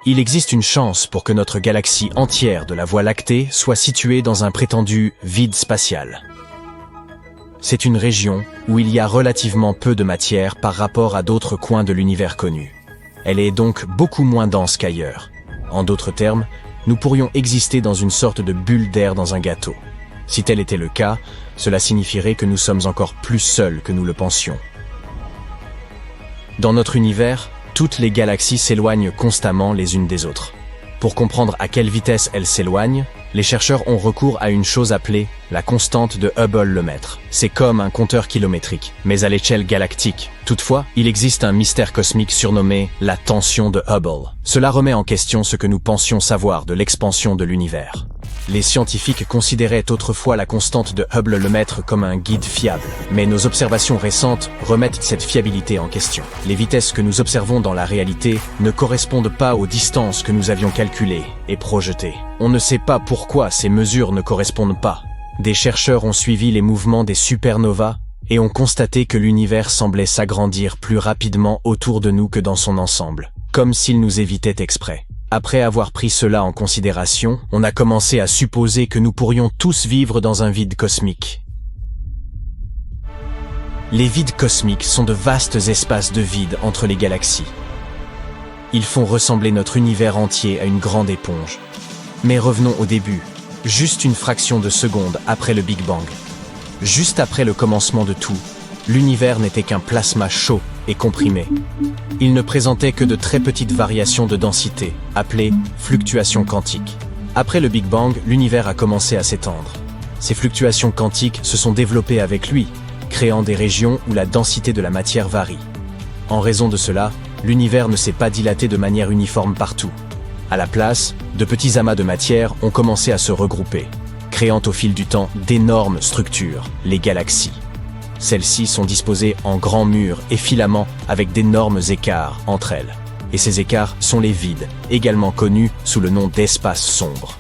Il existe une chance pour que notre galaxie entière de la Voie lactée soit située dans un prétendu vide spatial. C'est une région où il y a relativement peu de matière par rapport à d'autres coins de l'univers connu. Elle est donc beaucoup moins dense qu'ailleurs. En d'autres termes, nous pourrions exister dans une sorte de bulle d'air dans un gâteau. Si tel était le cas, cela signifierait que nous sommes encore plus seuls que nous le pensions. Dans notre univers, toutes les galaxies s'éloignent constamment les unes des autres. Pour comprendre à quelle vitesse elles s'éloignent, les chercheurs ont recours à une chose appelée la constante de Hubble-Lemaître. C'est comme un compteur kilométrique, mais à l'échelle galactique. Toutefois, il existe un mystère cosmique surnommé la tension de Hubble. Cela remet en question ce que nous pensions savoir de l'expansion de l'univers. Les scientifiques considéraient autrefois la constante de Hubble-Lemaître comme un guide fiable, mais nos observations récentes remettent cette fiabilité en question. Les vitesses que nous observons dans la réalité ne correspondent pas aux distances que nous avions calculées et projetées. On ne sait pas pourquoi ces mesures ne correspondent pas. Des chercheurs ont suivi les mouvements des supernovas et ont constaté que l'univers semblait s'agrandir plus rapidement autour de nous que dans son ensemble, comme s'il nous évitait exprès. Après avoir pris cela en considération, on a commencé à supposer que nous pourrions tous vivre dans un vide cosmique. Les vides cosmiques sont de vastes espaces de vide entre les galaxies. Ils font ressembler notre univers entier à une grande éponge. Mais revenons au début, juste une fraction de seconde après le Big Bang. Juste après le commencement de tout, l'univers n'était qu'un plasma chaud et comprimé. Il ne présentait que de très petites variations de densité, appelées fluctuations quantiques. Après le Big Bang, l'univers a commencé à s'étendre. Ces fluctuations quantiques se sont développées avec lui, créant des régions où la densité de la matière varie. En raison de cela, l'univers ne s'est pas dilaté de manière uniforme partout. À la place, de petits amas de matière ont commencé à se regrouper, créant au fil du temps d'énormes structures, les galaxies. Celles-ci sont disposées en grands murs et filaments avec d'énormes écarts entre elles. Et ces écarts sont les vides, également connus sous le nom d'espaces sombres.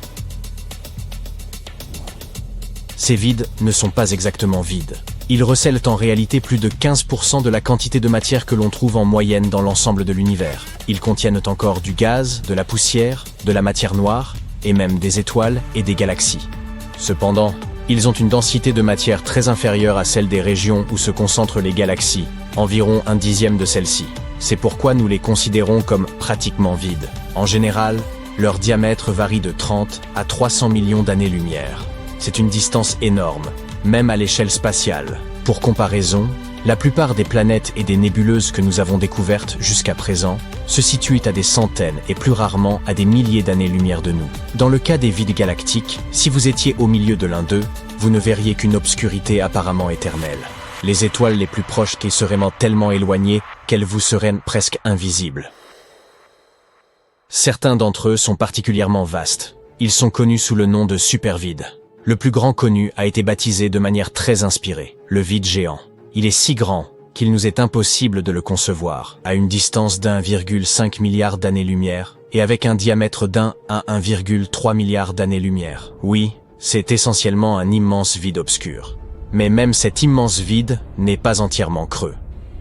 Ces vides ne sont pas exactement vides. Ils recèlent en réalité plus de 15% de la quantité de matière que l'on trouve en moyenne dans l'ensemble de l'univers. Ils contiennent encore du gaz, de la poussière, de la matière noire, et même des étoiles et des galaxies. Cependant, ils ont une densité de matière très inférieure à celle des régions où se concentrent les galaxies, environ 1/10 de celle-ci. C'est pourquoi nous les considérons comme pratiquement vides. En général, leur diamètre varie de 30 à 300 millions d'années-lumière. C'est une distance énorme, même à l'échelle spatiale. Pour comparaison, la plupart des planètes et des nébuleuses que nous avons découvertes jusqu'à présent se situent à des centaines et plus rarement à des milliers d'années-lumière de nous. Dans le cas des vides galactiques, si vous étiez au milieu de l'un d'eux, vous ne verriez qu'une obscurité apparemment éternelle. Les étoiles les plus proches seraient tellement éloignées qu'elles vous seraient presque invisibles. Certains d'entre eux sont particulièrement vastes. Ils sont connus sous le nom de supervides. Le plus grand connu a été baptisé de manière très inspirée, le vide géant. Il est si grand qu'il nous est impossible de le concevoir, à une distance d'1,5 milliard d'années-lumière et avec un diamètre d'1 à 1,3 milliard d'années-lumière. Oui, c'est essentiellement un immense vide obscur. Mais même cet immense vide n'est pas entièrement creux.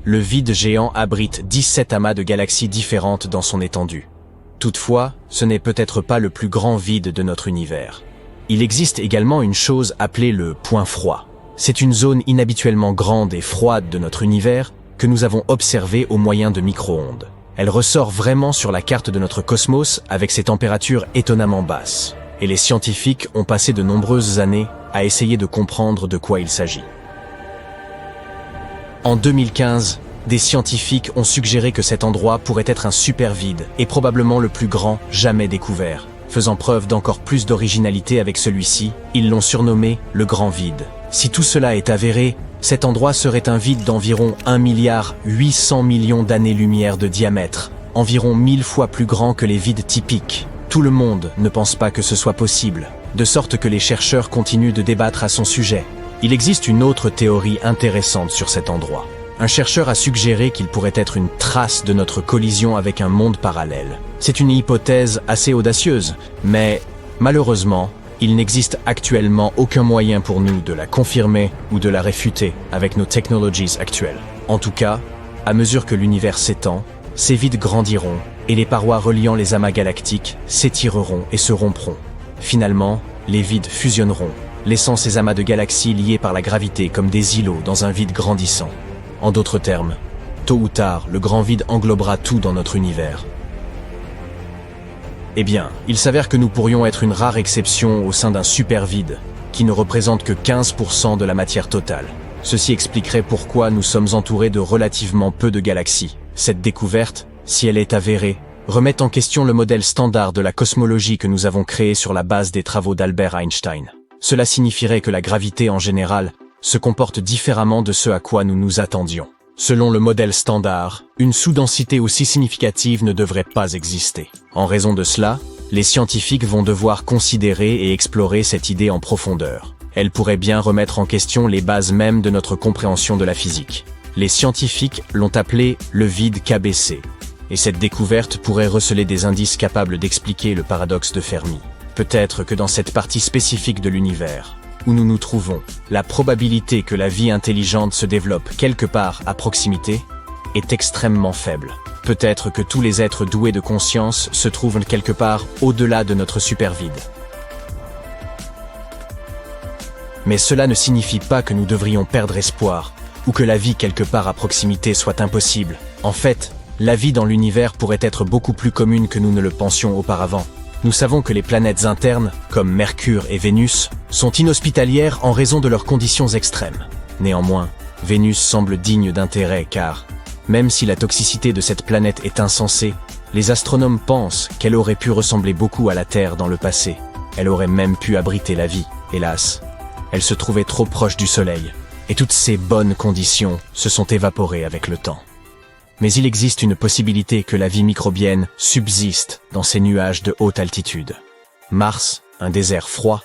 Le vide géant abrite 17 amas de galaxies différentes dans son étendue. Toutefois, ce n'est peut-être pas le plus grand vide de notre univers. Il existe également une chose appelée le point froid. C'est une zone inhabituellement grande et froide de notre univers que nous avons observée au moyen de micro-ondes. Elle ressort vraiment sur la carte de notre cosmos avec ses températures étonnamment basses. Et les scientifiques ont passé de nombreuses années à essayer de comprendre de quoi il s'agit. En 2015, des scientifiques ont suggéré que cet endroit pourrait être un supervide et probablement le plus grand jamais découvert. Faisant preuve d'encore plus d'originalité avec celui-ci, ils l'ont surnommé le Grand Vide. Si tout cela est avéré, cet endroit serait un vide d'environ 1,8 milliard d'années-lumière de diamètre, environ 1000 fois plus grand que les vides typiques. Tout le monde ne pense pas que ce soit possible, de sorte que les chercheurs continuent de débattre à son sujet. Il existe une autre théorie intéressante sur cet endroit. Un chercheur a suggéré qu'il pourrait être une trace de notre collision avec un monde parallèle. C'est une hypothèse assez audacieuse, mais malheureusement, il n'existe actuellement aucun moyen pour nous de la confirmer ou de la réfuter avec nos technologies actuelles. En tout cas, à mesure que l'univers s'étend, ces vides grandiront, et les parois reliant les amas galactiques s'étireront et se rompront. Finalement, les vides fusionneront, laissant ces amas de galaxies liés par la gravité comme des îlots dans un vide grandissant. En d'autres termes, tôt ou tard, le grand vide englobera tout dans notre univers. Eh bien, il s'avère que nous pourrions être une rare exception au sein d'un super vide, qui ne représente que 15% de la matière totale. Ceci expliquerait pourquoi nous sommes entourés de relativement peu de galaxies. Cette découverte, si elle est avérée, remet en question le modèle standard de la cosmologie que nous avons créé sur la base des travaux d'Albert Einstein. Cela signifierait que la gravité en général se comporte différemment de ce à quoi nous nous attendions. Selon le modèle standard, une sous-densité aussi significative ne devrait pas exister. En raison de cela, les scientifiques vont devoir considérer et explorer cette idée en profondeur. Elle pourrait bien remettre en question les bases mêmes de notre compréhension de la physique. Les scientifiques l'ont appelé le vide KBC. Et cette découverte pourrait receler des indices capables d'expliquer le paradoxe de Fermi. Peut-être que dans cette partie spécifique de l'univers, où nous nous trouvons, la probabilité que la vie intelligente se développe quelque part à proximité est extrêmement faible. Peut-être que tous les êtres doués de conscience se trouvent quelque part au-delà de notre supervide. Mais cela ne signifie pas que nous devrions perdre espoir, ou que la vie quelque part à proximité soit impossible. En fait, la vie dans l'univers pourrait être beaucoup plus commune que nous ne le pensions auparavant. Nous savons que les planètes internes, comme Mercure et Vénus, sont inhospitalières en raison de leurs conditions extrêmes. Néanmoins, Vénus semble digne d'intérêt car, même si la toxicité de cette planète est insensée, les astronomes pensent qu'elle aurait pu ressembler beaucoup à la Terre dans le passé. Elle aurait même pu abriter la vie, hélas. Elle se trouvait trop proche du Soleil, et toutes ces bonnes conditions se sont évaporées avec le temps. Mais il existe une possibilité que la vie microbienne subsiste dans ces nuages de haute altitude. Mars, un désert froid,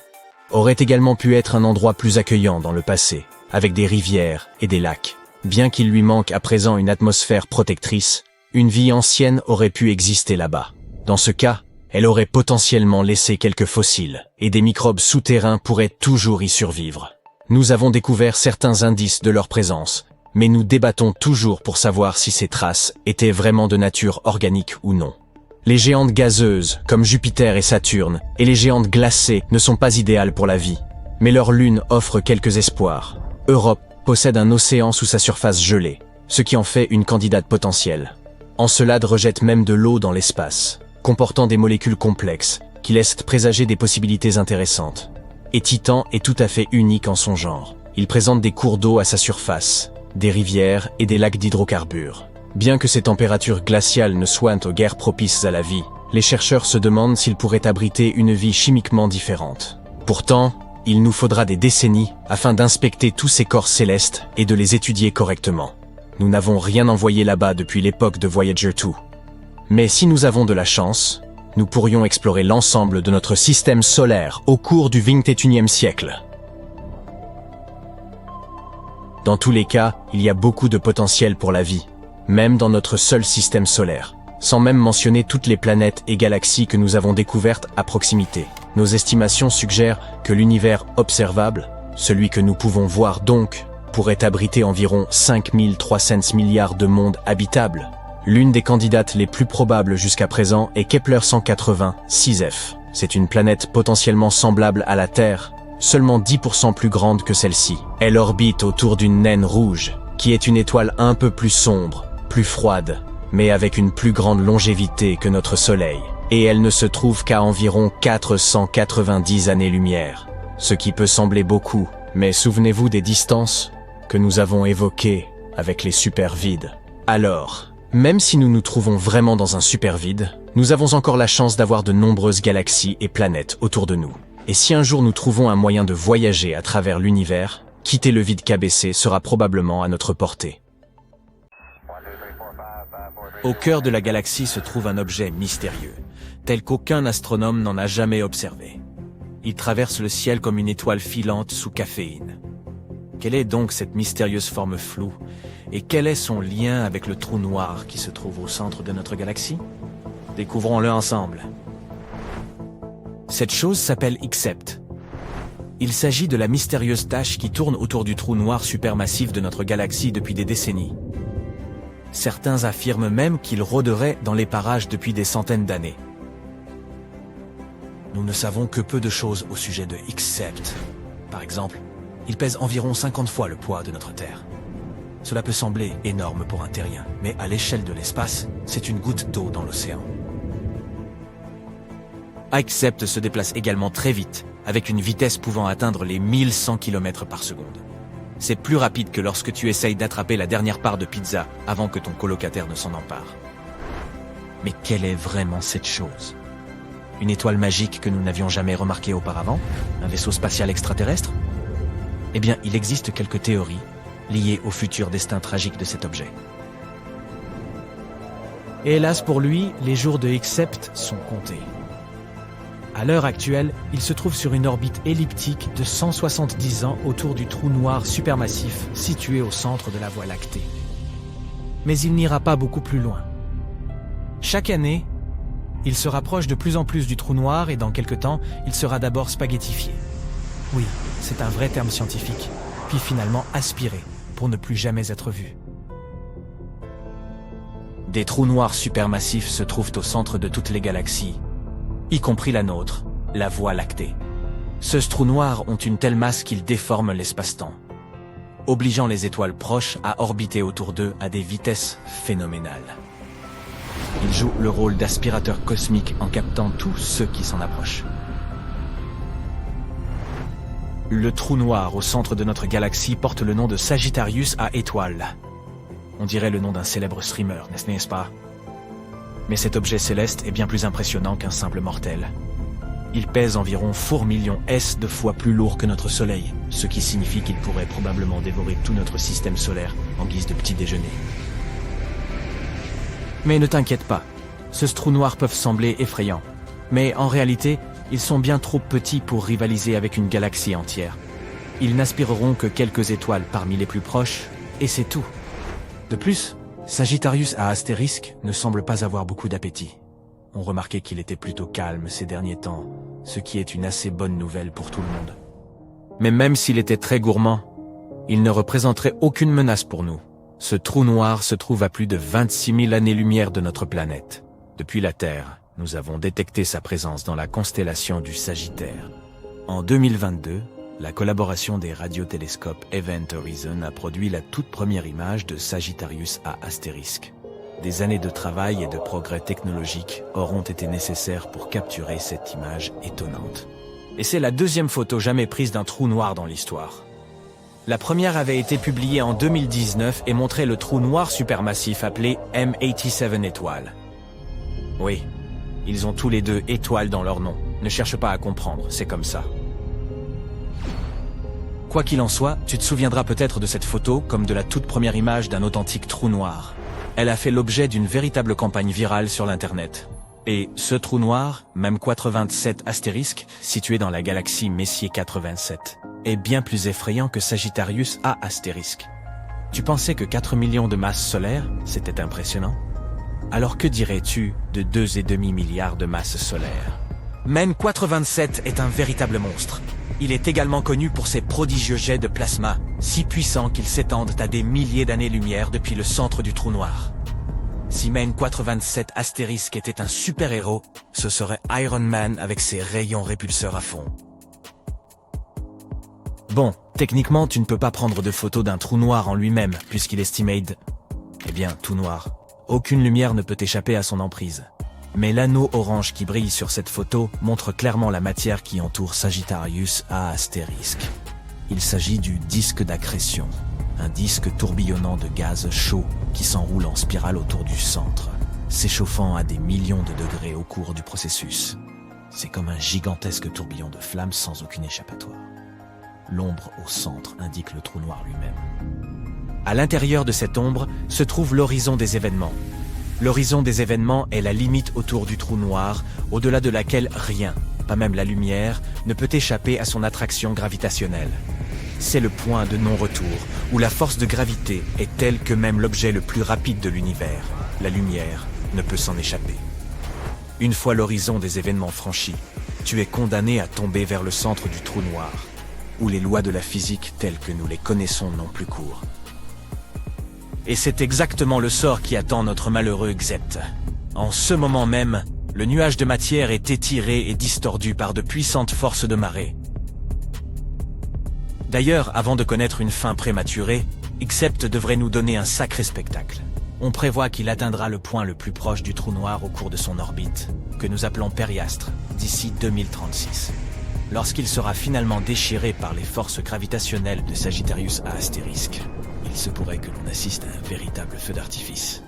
aurait également pu être un endroit plus accueillant dans le passé, avec des rivières et des lacs. Bien qu'il lui manque à présent une atmosphère protectrice, une vie ancienne aurait pu exister là-bas. Dans ce cas, elle aurait potentiellement laissé quelques fossiles, et des microbes souterrains pourraient toujours y survivre. Nous avons découvert certains indices de leur présence, mais nous débattons toujours pour savoir si ces traces étaient vraiment de nature organique ou non. Les géantes gazeuses, comme Jupiter et Saturne, et les géantes glacées ne sont pas idéales pour la vie, mais leur lune offre quelques espoirs. Europe possède un océan sous sa surface gelée, ce qui en fait une candidate potentielle. Encelade rejette même de l'eau dans l'espace, comportant des molécules complexes, qui laissent présager des possibilités intéressantes. Et Titan est tout à fait unique en son genre. Il présente des cours d'eau à sa surface, des rivières et des lacs d'hydrocarbures. Bien que ces températures glaciales ne soient guère propices à la vie, les chercheurs se demandent s'ils pourraient abriter une vie chimiquement différente. Pourtant, il nous faudra des décennies afin d'inspecter tous ces corps célestes et de les étudier correctement. Nous n'avons rien envoyé là-bas depuis l'époque de Voyager 2. Mais si nous avons de la chance, nous pourrions explorer l'ensemble de notre système solaire au cours du XXIe siècle. Dans tous les cas, il y a beaucoup de potentiel pour la vie, même dans notre seul système solaire, sans même mentionner toutes les planètes et galaxies que nous avons découvertes à proximité. Nos estimations suggèrent que l'univers observable, celui que nous pouvons voir donc, pourrait abriter environ 5300 milliards de mondes habitables. L'une des candidates les plus probables jusqu'à présent est Kepler 180 6F. C'est une planète potentiellement semblable à la Terre, seulement 10% plus grande que celle-ci. Elle orbite autour d'une naine rouge, qui est une étoile un peu plus sombre, plus froide, mais avec une plus grande longévité que notre Soleil. Et elle ne se trouve qu'à environ 490 années-lumière, ce qui peut sembler beaucoup, mais souvenez-vous des distances que nous avons évoquées avec les supervides. Alors, même si nous nous trouvons vraiment dans un supervide, nous avons encore la chance d'avoir de nombreuses galaxies et planètes autour de nous. Et si un jour nous trouvons un moyen de voyager à travers l'univers, quitter le vide KBC sera probablement à notre portée. Au cœur de la galaxie se trouve un objet mystérieux, tel qu'aucun astronome n'en a jamais observé. Il traverse le ciel comme une étoile filante sous caféine. Quelle est donc cette mystérieuse forme floue, et quel est son lien avec le trou noir qui se trouve au centre de notre galaxie? Découvrons-le ensemble. Cette chose s'appelle Xept. Il s'agit de la mystérieuse tache qui tourne autour du trou noir supermassif de notre galaxie depuis des décennies. Certains affirment même qu'il rôderait dans les parages depuis des centaines d'années. Nous ne savons que peu de choses au sujet de Xcept. Par exemple, il pèse environ 50 fois le poids de notre Terre. Cela peut sembler énorme pour un terrien, mais à l'échelle de l'espace, c'est une goutte d'eau dans l'océan. Xcept se déplace également très vite, avec une vitesse pouvant atteindre les 1100 km par seconde. C'est plus rapide que lorsque tu essayes d'attraper la dernière part de pizza avant que ton colocataire ne s'en empare. Mais quelle est vraiment cette chose? Une étoile magique que nous n'avions jamais remarquée auparavant? Un vaisseau spatial extraterrestre? Eh bien, il existe quelques théories liées au futur destin tragique de cet objet. Et hélas pour lui, les jours de Xcept sont comptés. À l'heure actuelle, il se trouve sur une orbite elliptique de 170 ans autour du trou noir supermassif situé au centre de la Voie lactée. Mais il n'ira pas beaucoup plus loin. Chaque année, il se rapproche de plus en plus du trou noir et dans quelque temps, il sera d'abord spaghettifié. Oui, c'est un vrai terme scientifique, puis finalement aspiré pour ne plus jamais être vu. Des trous noirs supermassifs se trouvent au centre de toutes les galaxies, y compris la nôtre, la Voie lactée. Ces trous noirs ont une telle masse qu'ils déforment l'espace-temps, obligeant les étoiles proches à orbiter autour d'eux à des vitesses phénoménales. Ils jouent le rôle d'aspirateur cosmique en captant tous ceux qui s'en approchent. Le trou noir au centre de notre galaxie porte le nom de Sagittarius à étoile. On dirait le nom d'un célèbre streamer, n'est-ce pas? Mais cet objet céleste est bien plus impressionnant qu'un simple mortel. Il pèse environ 4 millions S de fois plus lourd que notre Soleil, ce qui signifie qu'il pourrait probablement dévorer tout notre système solaire en guise de petit déjeuner. Mais ne t'inquiète pas, ces trous noirs peuvent sembler effrayants, mais en réalité, ils sont bien trop petits pour rivaliser avec une galaxie entière. Ils n'aspireront que quelques étoiles parmi les plus proches, et c'est tout. De plus, Sagittarius à astérisque ne semble pas avoir beaucoup d'appétit. On remarquait qu'il était plutôt calme ces derniers temps, ce qui est une assez bonne nouvelle pour tout le monde. Mais même s'il était très gourmand, il ne représenterait aucune menace pour nous. Ce trou noir se trouve à plus de 26 000 années-lumière de notre planète. Depuis la Terre, nous avons détecté sa présence dans la constellation du Sagittaire. En 2022, la collaboration des radiotélescopes Event Horizon a produit la toute première image de Sagittarius à astérisque. Des années de travail et de progrès technologiques auront été nécessaires pour capturer cette image étonnante. Et c'est la deuxième photo jamais prise d'un trou noir dans l'histoire. La première avait été publiée en 2019 et montrait le trou noir supermassif appelé M87 étoile. Oui, ils ont tous les deux étoile dans leur nom. Ne cherche pas à comprendre, c'est comme ça. Quoi qu'il en soit, tu te souviendras peut-être de cette photo comme de la toute première image d'un authentique trou noir. Elle a fait l'objet d'une véritable campagne virale sur l'internet. Et ce trou noir, même 87 astérisque, situé dans la galaxie Messier 87, est bien plus effrayant que Sagittarius A astérisque. Tu pensais que 4 millions de masses solaires, c'était impressionnant? Alors que dirais-tu de 2,5 milliards de masses solaires? Men 87 est un véritable monstre. Il est également connu pour ses prodigieux jets de plasma, si puissants qu'ils s'étendent à des milliers d'années-lumière depuis le centre du trou noir. Si Men 87 astérisque était un super-héros, ce serait Iron Man avec ses rayons répulseurs à fond. Bon, techniquement, tu ne peux pas prendre de photo d'un trou noir en lui-même, puisqu'il est estimate, eh bien, tout noir. Aucune lumière ne peut échapper à son emprise. Mais l'anneau orange qui brille sur cette photo montre clairement la matière qui entoure Sagittarius A astérisque. Il s'agit du disque d'accrétion, un disque tourbillonnant de gaz chaud qui s'enroule en spirale autour du centre, s'échauffant à des millions de degrés au cours du processus. C'est comme un gigantesque tourbillon de flammes sans aucune échappatoire. L'ombre au centre indique le trou noir lui-même. À l'intérieur de cette ombre se trouve l'horizon des événements. L'horizon des événements est la limite autour du trou noir, au-delà de laquelle rien, pas même la lumière, ne peut échapper à son attraction gravitationnelle. C'est le point de non-retour, où la force de gravité est telle que même l'objet le plus rapide de l'univers, la lumière, ne peut s'en échapper. Une fois l'horizon des événements franchi, tu es condamné à tomber vers le centre du trou noir, où les lois de la physique telles que nous les connaissons n'ont plus cours. Et c'est exactement le sort qui attend notre malheureux Xept. En ce moment même, le nuage de matière est étiré et distordu par de puissantes forces de marée. D'ailleurs, avant de connaître une fin prématurée, Xept devrait nous donner un sacré spectacle. On prévoit qu'il atteindra le point le plus proche du trou noir au cours de son orbite, que nous appelons Périastre, d'ici 2036. Lorsqu'il sera finalement déchiré par les forces gravitationnelles de Sagittarius à Astérisque, il se pourrait que l'on assiste à un véritable feu d'artifice.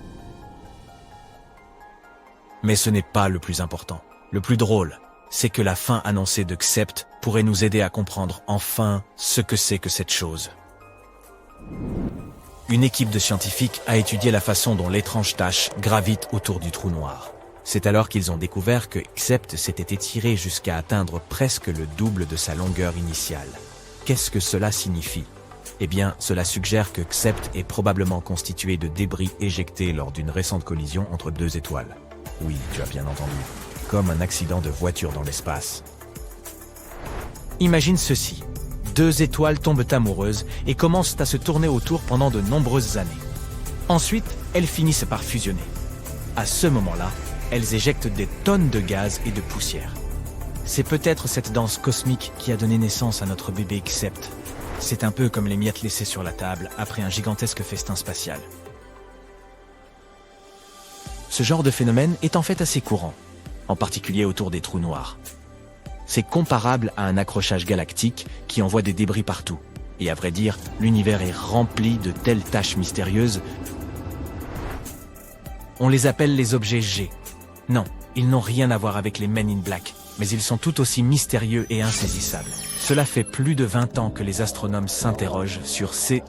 Mais ce n'est pas le plus important. Le plus drôle, c'est que la fin annoncée de Xept pourrait nous aider à comprendre enfin ce que c'est que cette chose. Une équipe de scientifiques a étudié la façon dont l'étrange tache gravite autour du trou noir. C'est alors qu'ils ont découvert que Xept s'était étiré jusqu'à atteindre presque le double de sa longueur initiale. Qu'est-ce que cela signifie ? Eh bien, cela suggère que Xept est probablement constitué de débris éjectés lors d'une récente collision entre deux étoiles. Oui, tu as bien entendu. Comme un accident de voiture dans l'espace. Imagine ceci. Deux étoiles tombent amoureuses et commencent à se tourner autour pendant de nombreuses années. Ensuite, elles finissent par fusionner. À ce moment-là, elles éjectent des tonnes de gaz et de poussière. C'est peut-être cette danse cosmique qui a donné naissance à notre bébé Xept. C'est un peu comme les miettes laissées sur la table après un gigantesque festin spatial. Ce genre de phénomène est en fait assez courant, en particulier autour des trous noirs. C'est comparable à un accrochage galactique qui envoie des débris partout. Et à vrai dire, l'univers est rempli de telles taches mystérieuses. On les appelle les objets G. Non, ils n'ont rien à voir avec les Men in Black, mais ils sont tout aussi mystérieux et insaisissables. Cela fait plus de 20 ans que les astronomes s'interrogent sur ces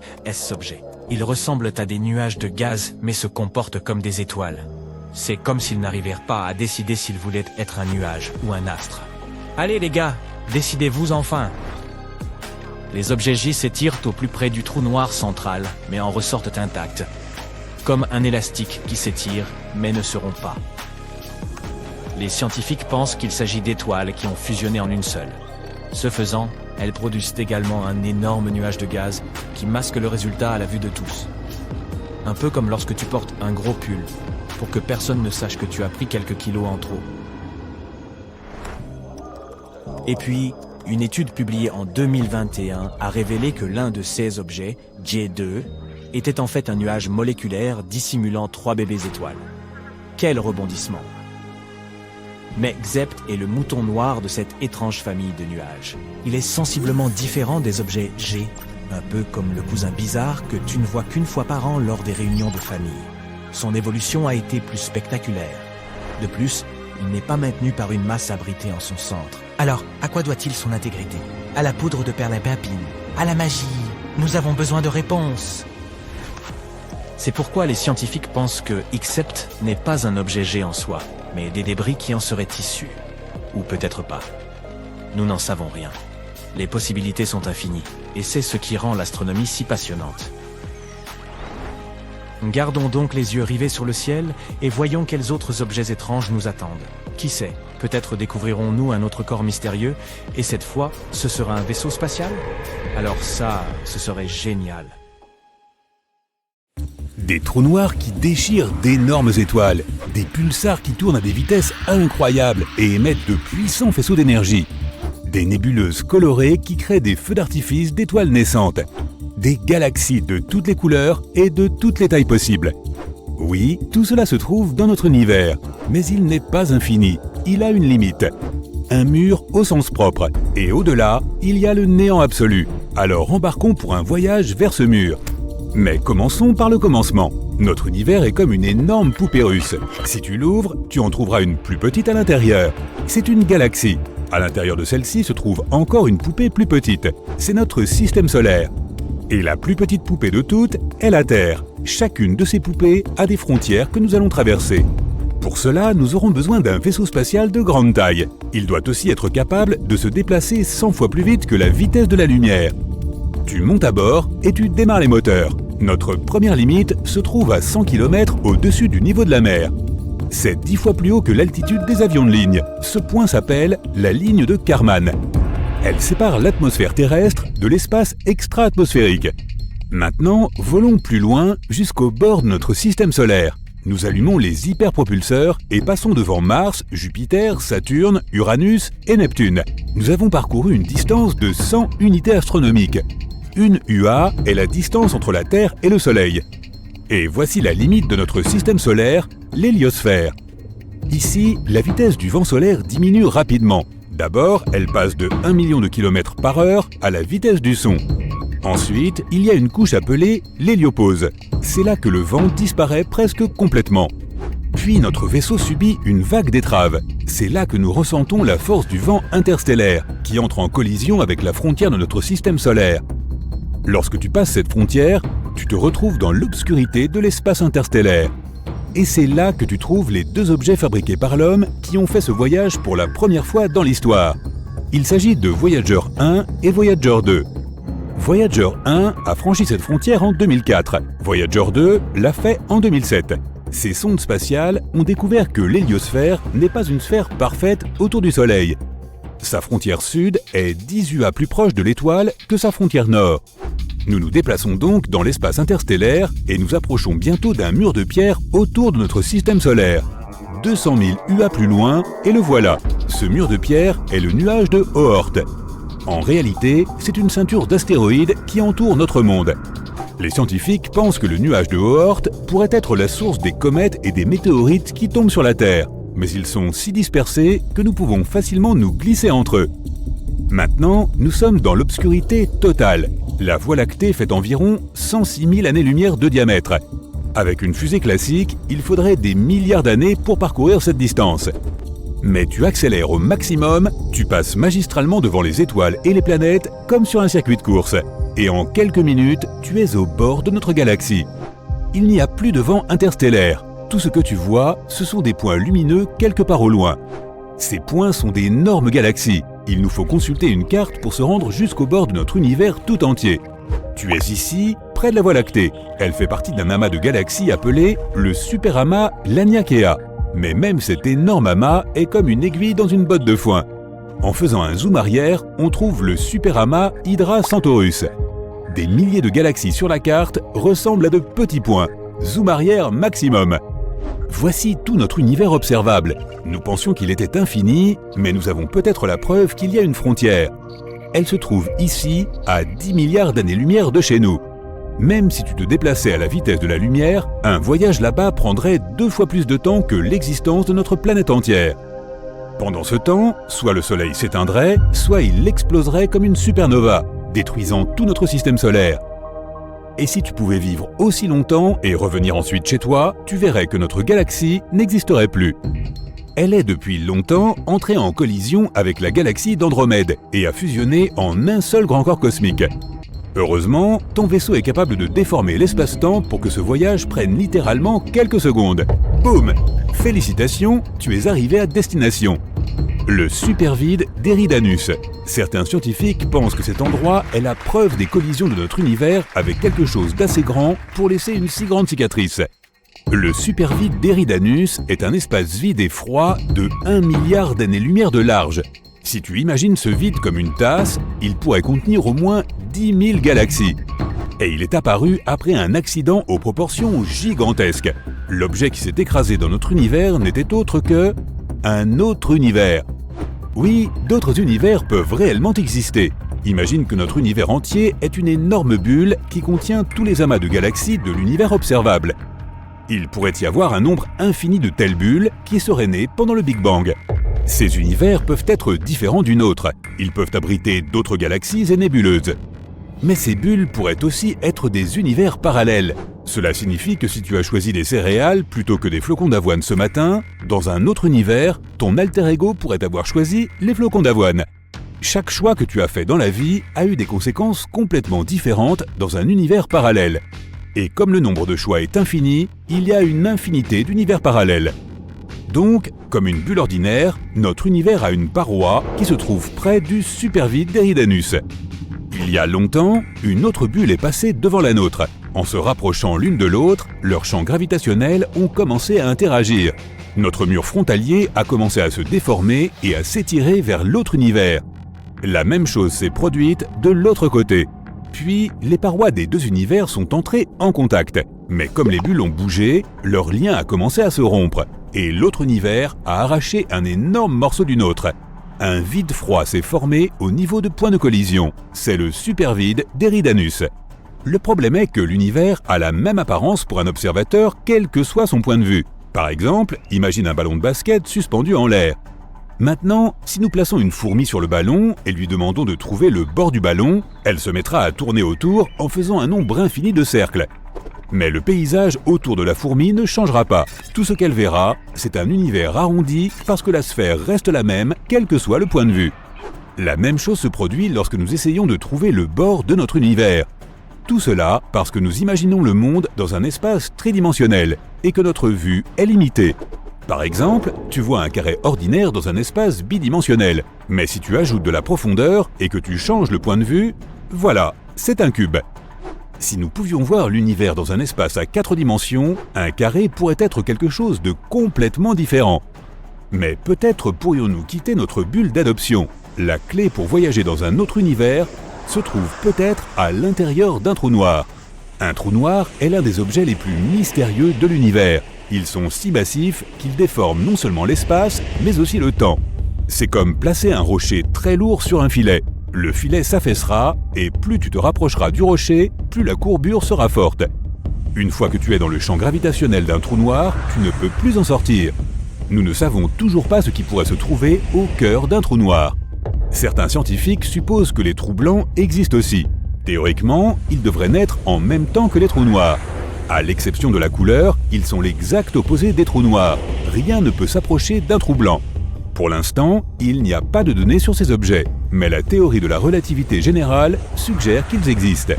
objets. Ils ressemblent à des nuages de gaz, mais se comportent comme des étoiles. C'est comme s'ils n'arrivèrent pas à décider s'ils voulaient être un nuage ou un astre. Allez les gars, décidez-vous enfin. Les objets J s'étirent au plus près du trou noir central, mais en ressortent intacts. Comme un élastique qui s'étire, mais ne seront pas. Les scientifiques pensent qu'il s'agit d'étoiles qui ont fusionné en une seule. Ce faisant, elles produisent également un énorme nuage de gaz qui masque le résultat à la vue de tous. Un peu comme lorsque tu portes un gros pull, pour que personne ne sache que tu as pris quelques kilos en trop. Et puis, une étude publiée en 2021 a révélé que l'un de ces objets, J2, était en fait un nuage moléculaire dissimulant 3 bébés étoiles. Quel rebondissement! Mais Xept est le mouton noir de cette étrange famille de nuages. Il est sensiblement différent des objets G, un peu comme le cousin bizarre que tu ne vois qu'une fois par an lors des réunions de famille. Son évolution a été plus spectaculaire. De plus, il n'est pas maintenu par une masse abritée en son centre. Alors, à quoi doit-il son intégrité? À la poudre de perlimpinpin? À la magie? Nous avons besoin de réponses. C'est pourquoi les scientifiques pensent que Xept n'est pas un objet G en soi, mais des débris qui en seraient issus. Ou peut-être pas. Nous n'en savons rien. Les possibilités sont infinies, et c'est ce qui rend l'astronomie si passionnante. Gardons donc les yeux rivés sur le ciel et voyons quels autres objets étranges nous attendent. Qui sait, peut-être découvrirons-nous un autre corps mystérieux, et cette fois, ce sera un vaisseau spatial? Alors ça, ce serait génial. Des trous noirs qui déchirent d'énormes étoiles, des pulsars qui tournent à des vitesses incroyables et émettent de puissants faisceaux d'énergie, des nébuleuses colorées qui créent des feux d'artifice d'étoiles naissantes, des galaxies de toutes les couleurs et de toutes les tailles possibles. Oui, tout cela se trouve dans notre univers, mais il n'est pas infini, il a une limite. Un mur au sens propre, et au-delà, il y a le néant absolu. Alors embarquons pour un voyage vers ce mur. Mais commençons par le commencement. Notre univers est comme une énorme poupée russe. Si tu l'ouvres, tu en trouveras une plus petite à l'intérieur. C'est une galaxie. À l'intérieur de celle-ci se trouve encore une poupée plus petite. C'est notre système solaire. Et la plus petite poupée de toutes est la Terre. Chacune de ces poupées a des frontières que nous allons traverser. Pour cela, nous aurons besoin d'un vaisseau spatial de grande taille. Il doit aussi être capable de se déplacer 100 fois plus vite que la vitesse de la lumière. Tu montes à bord et tu démarres les moteurs. Notre première limite se trouve à 100 km au-dessus du niveau de la mer. C'est 10 fois plus haut que l'altitude des avions de ligne. Ce point s'appelle la ligne de Kármán. Elle sépare l'atmosphère terrestre de l'espace extra-atmosphérique. Maintenant, volons plus loin jusqu'au bord de notre système solaire. Nous allumons les hyperpropulseurs et passons devant Mars, Jupiter, Saturne, Uranus et Neptune. Nous avons parcouru une distance de 100 unités astronomiques. Une UA est la distance entre la Terre et le Soleil. Et voici la limite de notre système solaire, l'héliosphère. Ici, la vitesse du vent solaire diminue rapidement. D'abord, elle passe de 1 million de km par heure à la vitesse du son. Ensuite, il y a une couche appelée l'héliopause. C'est là que le vent disparaît presque complètement. Puis notre vaisseau subit une vague d'étrave. C'est là que nous ressentons la force du vent interstellaire, qui entre en collision avec la frontière de notre système solaire. Lorsque tu passes cette frontière, tu te retrouves dans l'obscurité de l'espace interstellaire. Et c'est là que tu trouves les deux objets fabriqués par l'homme qui ont fait ce voyage pour la première fois dans l'histoire. Il s'agit de Voyager 1 et Voyager 2. Voyager 1 a franchi cette frontière en 2004. Voyager 2 l'a fait en 2007. Ces sondes spatiales ont découvert que l'héliosphère n'est pas une sphère parfaite autour du Soleil. Sa frontière sud est 10 UA plus proche de l'étoile que sa frontière nord. Nous nous déplaçons donc dans l'espace interstellaire et nous approchons bientôt d'un mur de pierre autour de notre système solaire. 200 000 UA plus loin, et le voilà. Ce mur de pierre est le nuage de Oort. En réalité, c'est une ceinture d'astéroïdes qui entoure notre monde. Les scientifiques pensent que le nuage de Oort pourrait être la source des comètes et des météorites qui tombent sur la Terre, mais ils sont si dispersés que nous pouvons facilement nous glisser entre eux. Maintenant, nous sommes dans l'obscurité totale. La Voie lactée fait environ 106 000 années-lumière de diamètre. Avec une fusée classique, il faudrait des milliards d'années pour parcourir cette distance. Mais tu accélères au maximum, tu passes magistralement devant les étoiles et les planètes comme sur un circuit de course. Et en quelques minutes, tu es au bord de notre galaxie. Il n'y a plus de vent interstellaire. Tout ce que tu vois, ce sont des points lumineux quelque part au loin. Ces points sont d'énormes galaxies. Il nous faut consulter une carte pour se rendre jusqu'au bord de notre univers tout entier. Tu es ici, près de la Voie lactée. Elle fait partie d'un amas de galaxies appelé le superamas Laniakea. Mais même cet énorme amas est comme une aiguille dans une botte de foin. En faisant un zoom arrière, on trouve le superamas Hydra Centaurus. Des milliers de galaxies sur la carte ressemblent à de petits points. Zoom arrière maximum. Voici tout notre univers observable. Nous pensions qu'il était infini, mais nous avons peut-être la preuve qu'il y a une frontière. Elle se trouve ici, à 10 milliards d'années-lumière de chez nous. Même si tu te déplaçais à la vitesse de la lumière, un voyage là-bas prendrait 2 fois plus de temps que l'existence de notre planète entière. Pendant ce temps, soit le Soleil s'éteindrait, soit il exploserait comme une supernova, détruisant tout notre système solaire. Et si tu pouvais vivre aussi longtemps et revenir ensuite chez toi, tu verrais que notre galaxie n'existerait plus. Elle est depuis longtemps entrée en collision avec la galaxie d'Andromède et a fusionné en un seul grand corps cosmique. Heureusement, ton vaisseau est capable de déformer l'espace-temps pour que ce voyage prenne littéralement quelques secondes. Boum! Félicitations, tu es arrivé à destination. Le supervide d'Eridanus. Certains scientifiques pensent que cet endroit est la preuve des collisions de notre univers avec quelque chose d'assez grand pour laisser une si grande cicatrice. Le supervide d'Eridanus est un espace vide et froid de 1 milliard d'années-lumière de large. Si tu imagines ce vide comme une tasse, il pourrait contenir au moins 10 000 galaxies. Et il est apparu après un accident aux proportions gigantesques. L'objet qui s'est écrasé dans notre univers n'était autre que un autre univers. Oui, d'autres univers peuvent réellement exister. Imagine que notre univers entier est une énorme bulle qui contient tous les amas de galaxies de l'univers observable. Il pourrait y avoir un nombre infini de telles bulles qui seraient nées pendant le Big Bang. Ces univers peuvent être différents d'une autre. Ils peuvent abriter d'autres galaxies et nébuleuses. Mais ces bulles pourraient aussi être des univers parallèles. Cela signifie que si tu as choisi des céréales plutôt que des flocons d'avoine ce matin, dans un autre univers, ton alter ego pourrait avoir choisi les flocons d'avoine. Chaque choix que tu as fait dans la vie a eu des conséquences complètement différentes dans un univers parallèle. Et comme le nombre de choix est infini, il y a une infinité d'univers parallèles. Donc, comme une bulle ordinaire, notre univers a une paroi qui se trouve près du supervide d'Eridanus. Il y a longtemps, une autre bulle est passée devant la nôtre. En se rapprochant l'une de l'autre, leurs champs gravitationnels ont commencé à interagir. Notre mur frontalier a commencé à se déformer et à s'étirer vers l'autre univers. La même chose s'est produite de l'autre côté. Puis, les parois des deux univers sont entrées en contact. Mais comme les bulles ont bougé, leur lien a commencé à se rompre, et l'autre univers a arraché un énorme morceau du nôtre. Un vide froid s'est formé au niveau de point de collision. C'est le supervide d'Eridanus. Le problème est que l'univers a la même apparence pour un observateur, quel que soit son point de vue. Par exemple, imagine un ballon de basket suspendu en l'air. Maintenant, si nous plaçons une fourmi sur le ballon et lui demandons de trouver le bord du ballon, elle se mettra à tourner autour en faisant un nombre infini de cercles. Mais le paysage autour de la fourmi ne changera pas. Tout ce qu'elle verra, c'est un univers arrondi parce que la sphère reste la même, quel que soit le point de vue. La même chose se produit lorsque nous essayons de trouver le bord de notre univers. Tout cela parce que nous imaginons le monde dans un espace tridimensionnel et que notre vue est limitée. Par exemple, tu vois un carré ordinaire dans un espace bidimensionnel. Mais si tu ajoutes de la profondeur et que tu changes le point de vue, voilà, c'est un cube. Si nous pouvions voir l'univers dans un espace à 4 dimensions, un carré pourrait être quelque chose de complètement différent. Mais peut-être pourrions-nous quitter notre bulle d'adoption. La clé pour voyager dans un autre univers se trouve peut-être à l'intérieur d'un trou noir. Un trou noir est l'un des objets les plus mystérieux de l'univers. Ils sont si massifs qu'ils déforment non seulement l'espace, mais aussi le temps. C'est comme placer un rocher très lourd sur un filet. Le filet s'affaissera et plus tu te rapprocheras du rocher, plus la courbure sera forte. Une fois que tu es dans le champ gravitationnel d'un trou noir, tu ne peux plus en sortir. Nous ne savons toujours pas ce qui pourrait se trouver au cœur d'un trou noir. Certains scientifiques supposent que les trous blancs existent aussi. Théoriquement, ils devraient naître en même temps que les trous noirs. À l'exception de la couleur, ils sont l'exact opposé des trous noirs. Rien ne peut s'approcher d'un trou blanc. Pour l'instant, il n'y a pas de données sur ces objets, mais la théorie de la relativité générale suggère qu'ils existent.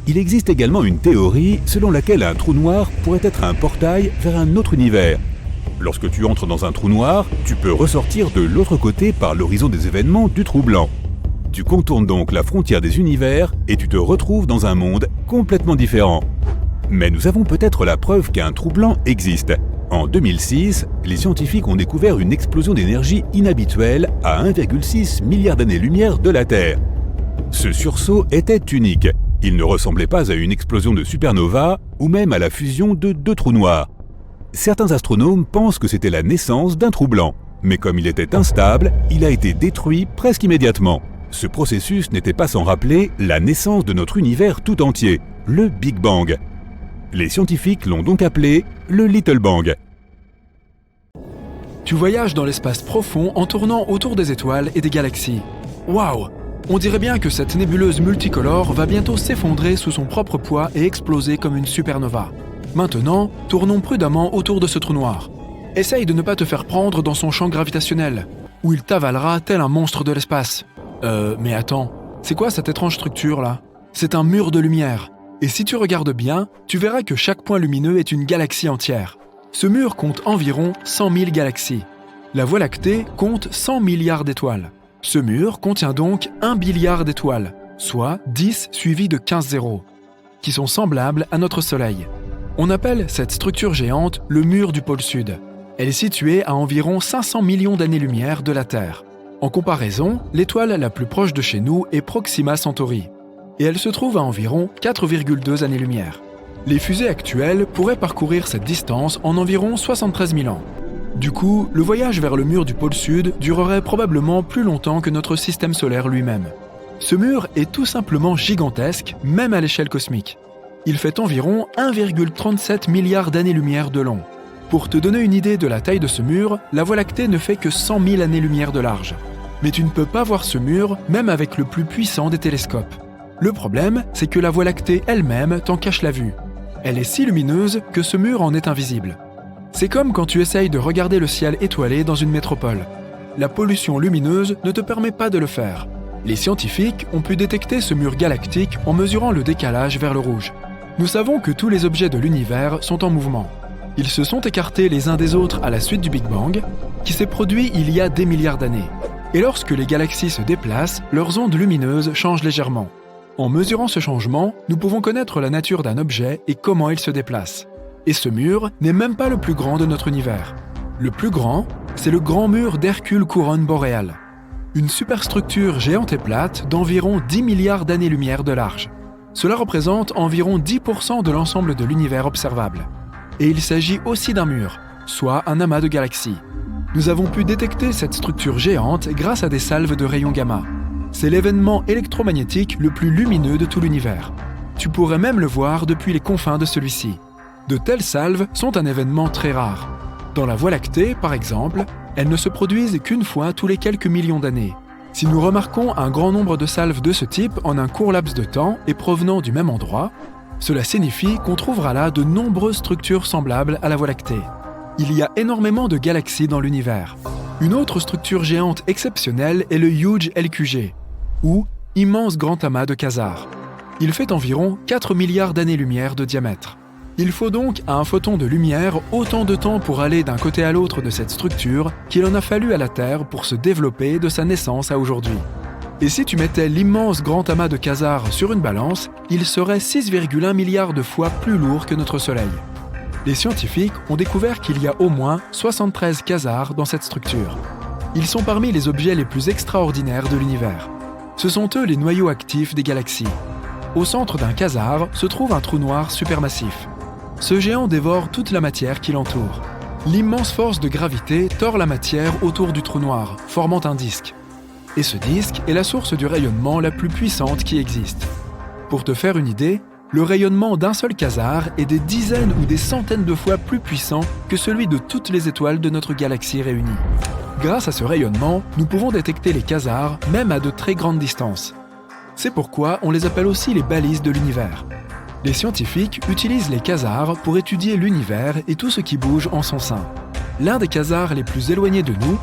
Il existe également une théorie selon laquelle un trou noir pourrait être un portail vers un autre univers. Lorsque tu entres dans un trou noir, tu peux ressortir de l'autre côté par l'horizon des événements du trou blanc. Tu contournes donc la frontière des univers et tu te retrouves dans un monde complètement différent. Mais nous avons peut-être la preuve qu'un trou blanc existe. En 2006, les scientifiques ont découvert une explosion d'énergie inhabituelle à 1,6 milliard d'années-lumière de la Terre. Ce sursaut était unique. Il ne ressemblait pas à une explosion de supernova ou même à la fusion de deux trous noirs. Certains astronomes pensent que c'était la naissance d'un trou blanc, mais comme il était instable, il a été détruit presque immédiatement. Ce processus n'était pas sans rappeler la naissance de notre univers tout entier, le Big Bang. Les scientifiques l'ont donc appelé le Little Bang. Tu voyages dans l'espace profond en tournant autour des étoiles et des galaxies. Waouh! On dirait bien que cette nébuleuse multicolore va bientôt s'effondrer sous son propre poids et exploser comme une supernova. Maintenant, tournons prudemment autour de ce trou noir. Essaye de ne pas te faire prendre dans son champ gravitationnel, où il t'avalera tel un monstre de l'espace. Mais attends, c'est quoi cette étrange structure là? C'est un mur de lumière. Et si tu regardes bien, tu verras que chaque point lumineux est une galaxie entière. Ce mur compte environ 100 000 galaxies. La Voie lactée compte 100 milliards d'étoiles. Ce mur contient donc 1 billiard d'étoiles, soit 10 suivi de 15 zéros, qui sont semblables à notre Soleil. On appelle cette structure géante le mur du pôle Sud. Elle est située à environ 500 millions d'années-lumière de la Terre. En comparaison, l'étoile la plus proche de chez nous est Proxima Centauri, et elle se trouve à environ 4,2 années-lumière. Les fusées actuelles pourraient parcourir cette distance en environ 73 000 ans. Du coup, le voyage vers le mur du pôle Sud durerait probablement plus longtemps que notre système solaire lui-même. Ce mur est tout simplement gigantesque, même à l'échelle cosmique. Il fait environ 1,37 milliard d'années-lumière de long. Pour te donner une idée de la taille de ce mur, la Voie lactée ne fait que 100 000 années-lumière de large. Mais tu ne peux pas voir ce mur, même avec le plus puissant des télescopes. Le problème, c'est que la Voie lactée elle-même t'en cache la vue. Elle est si lumineuse que ce mur en est invisible. C'est comme quand tu essayes de regarder le ciel étoilé dans une métropole. La pollution lumineuse ne te permet pas de le faire. Les scientifiques ont pu détecter ce mur galactique en mesurant le décalage vers le rouge. Nous savons que tous les objets de l'univers sont en mouvement. Ils se sont écartés les uns des autres à la suite du Big Bang, qui s'est produit il y a des milliards d'années. Et lorsque les galaxies se déplacent, leurs ondes lumineuses changent légèrement. En mesurant ce changement, nous pouvons connaître la nature d'un objet et comment il se déplace. Et ce mur n'est même pas le plus grand de notre univers. Le plus grand, c'est le grand mur d'Hercule Couronne boréale. Une superstructure géante et plate d'environ 10 milliards d'années-lumière de large. Cela représente environ 10% de l'ensemble de l'univers observable. Et il s'agit aussi d'un mur, soit un amas de galaxies. Nous avons pu détecter cette structure géante grâce à des salves de rayons gamma. C'est l'événement électromagnétique le plus lumineux de tout l'univers. Tu pourrais même le voir depuis les confins de celui-ci. De telles salves sont un événement très rare. Dans la Voie lactée, par exemple, elles ne se produisent qu'une fois tous les quelques millions d'années. Si nous remarquons un grand nombre de salves de ce type en un court laps de temps et provenant du même endroit, cela signifie qu'on trouvera là de nombreuses structures semblables à la Voie lactée. Il y a énormément de galaxies dans l'univers. Une autre structure géante exceptionnelle est le Huge LQG, ou immense grand amas de quasars. Il fait environ 4 milliards d'années-lumière de diamètre. Il faut donc à un photon de lumière autant de temps pour aller d'un côté à l'autre de cette structure qu'il en a fallu à la Terre pour se développer de sa naissance à aujourd'hui. Et si tu mettais l'immense grand amas de quasars sur une balance, il serait 6,1 milliards de fois plus lourd que notre Soleil. Les scientifiques ont découvert qu'il y a au moins 73 quasars dans cette structure. Ils sont parmi les objets les plus extraordinaires de l'univers. Ce sont eux les noyaux actifs des galaxies. Au centre d'un quasar se trouve un trou noir supermassif. Ce géant dévore toute la matière qui l'entoure. L'immense force de gravité tord la matière autour du trou noir, formant un disque. Et ce disque est la source du rayonnement la plus puissante qui existe. Pour te faire une idée, le rayonnement d'un seul quasar est des dizaines ou des centaines de fois plus puissant que celui de toutes les étoiles de notre galaxie réunies. Grâce à ce rayonnement, nous pouvons détecter les quasars même à de très grandes distances. C'est pourquoi on les appelle aussi les balises de l'univers. Les scientifiques utilisent les quasars pour étudier l'univers et tout ce qui bouge en son sein. L'un des quasars les plus éloignés de nous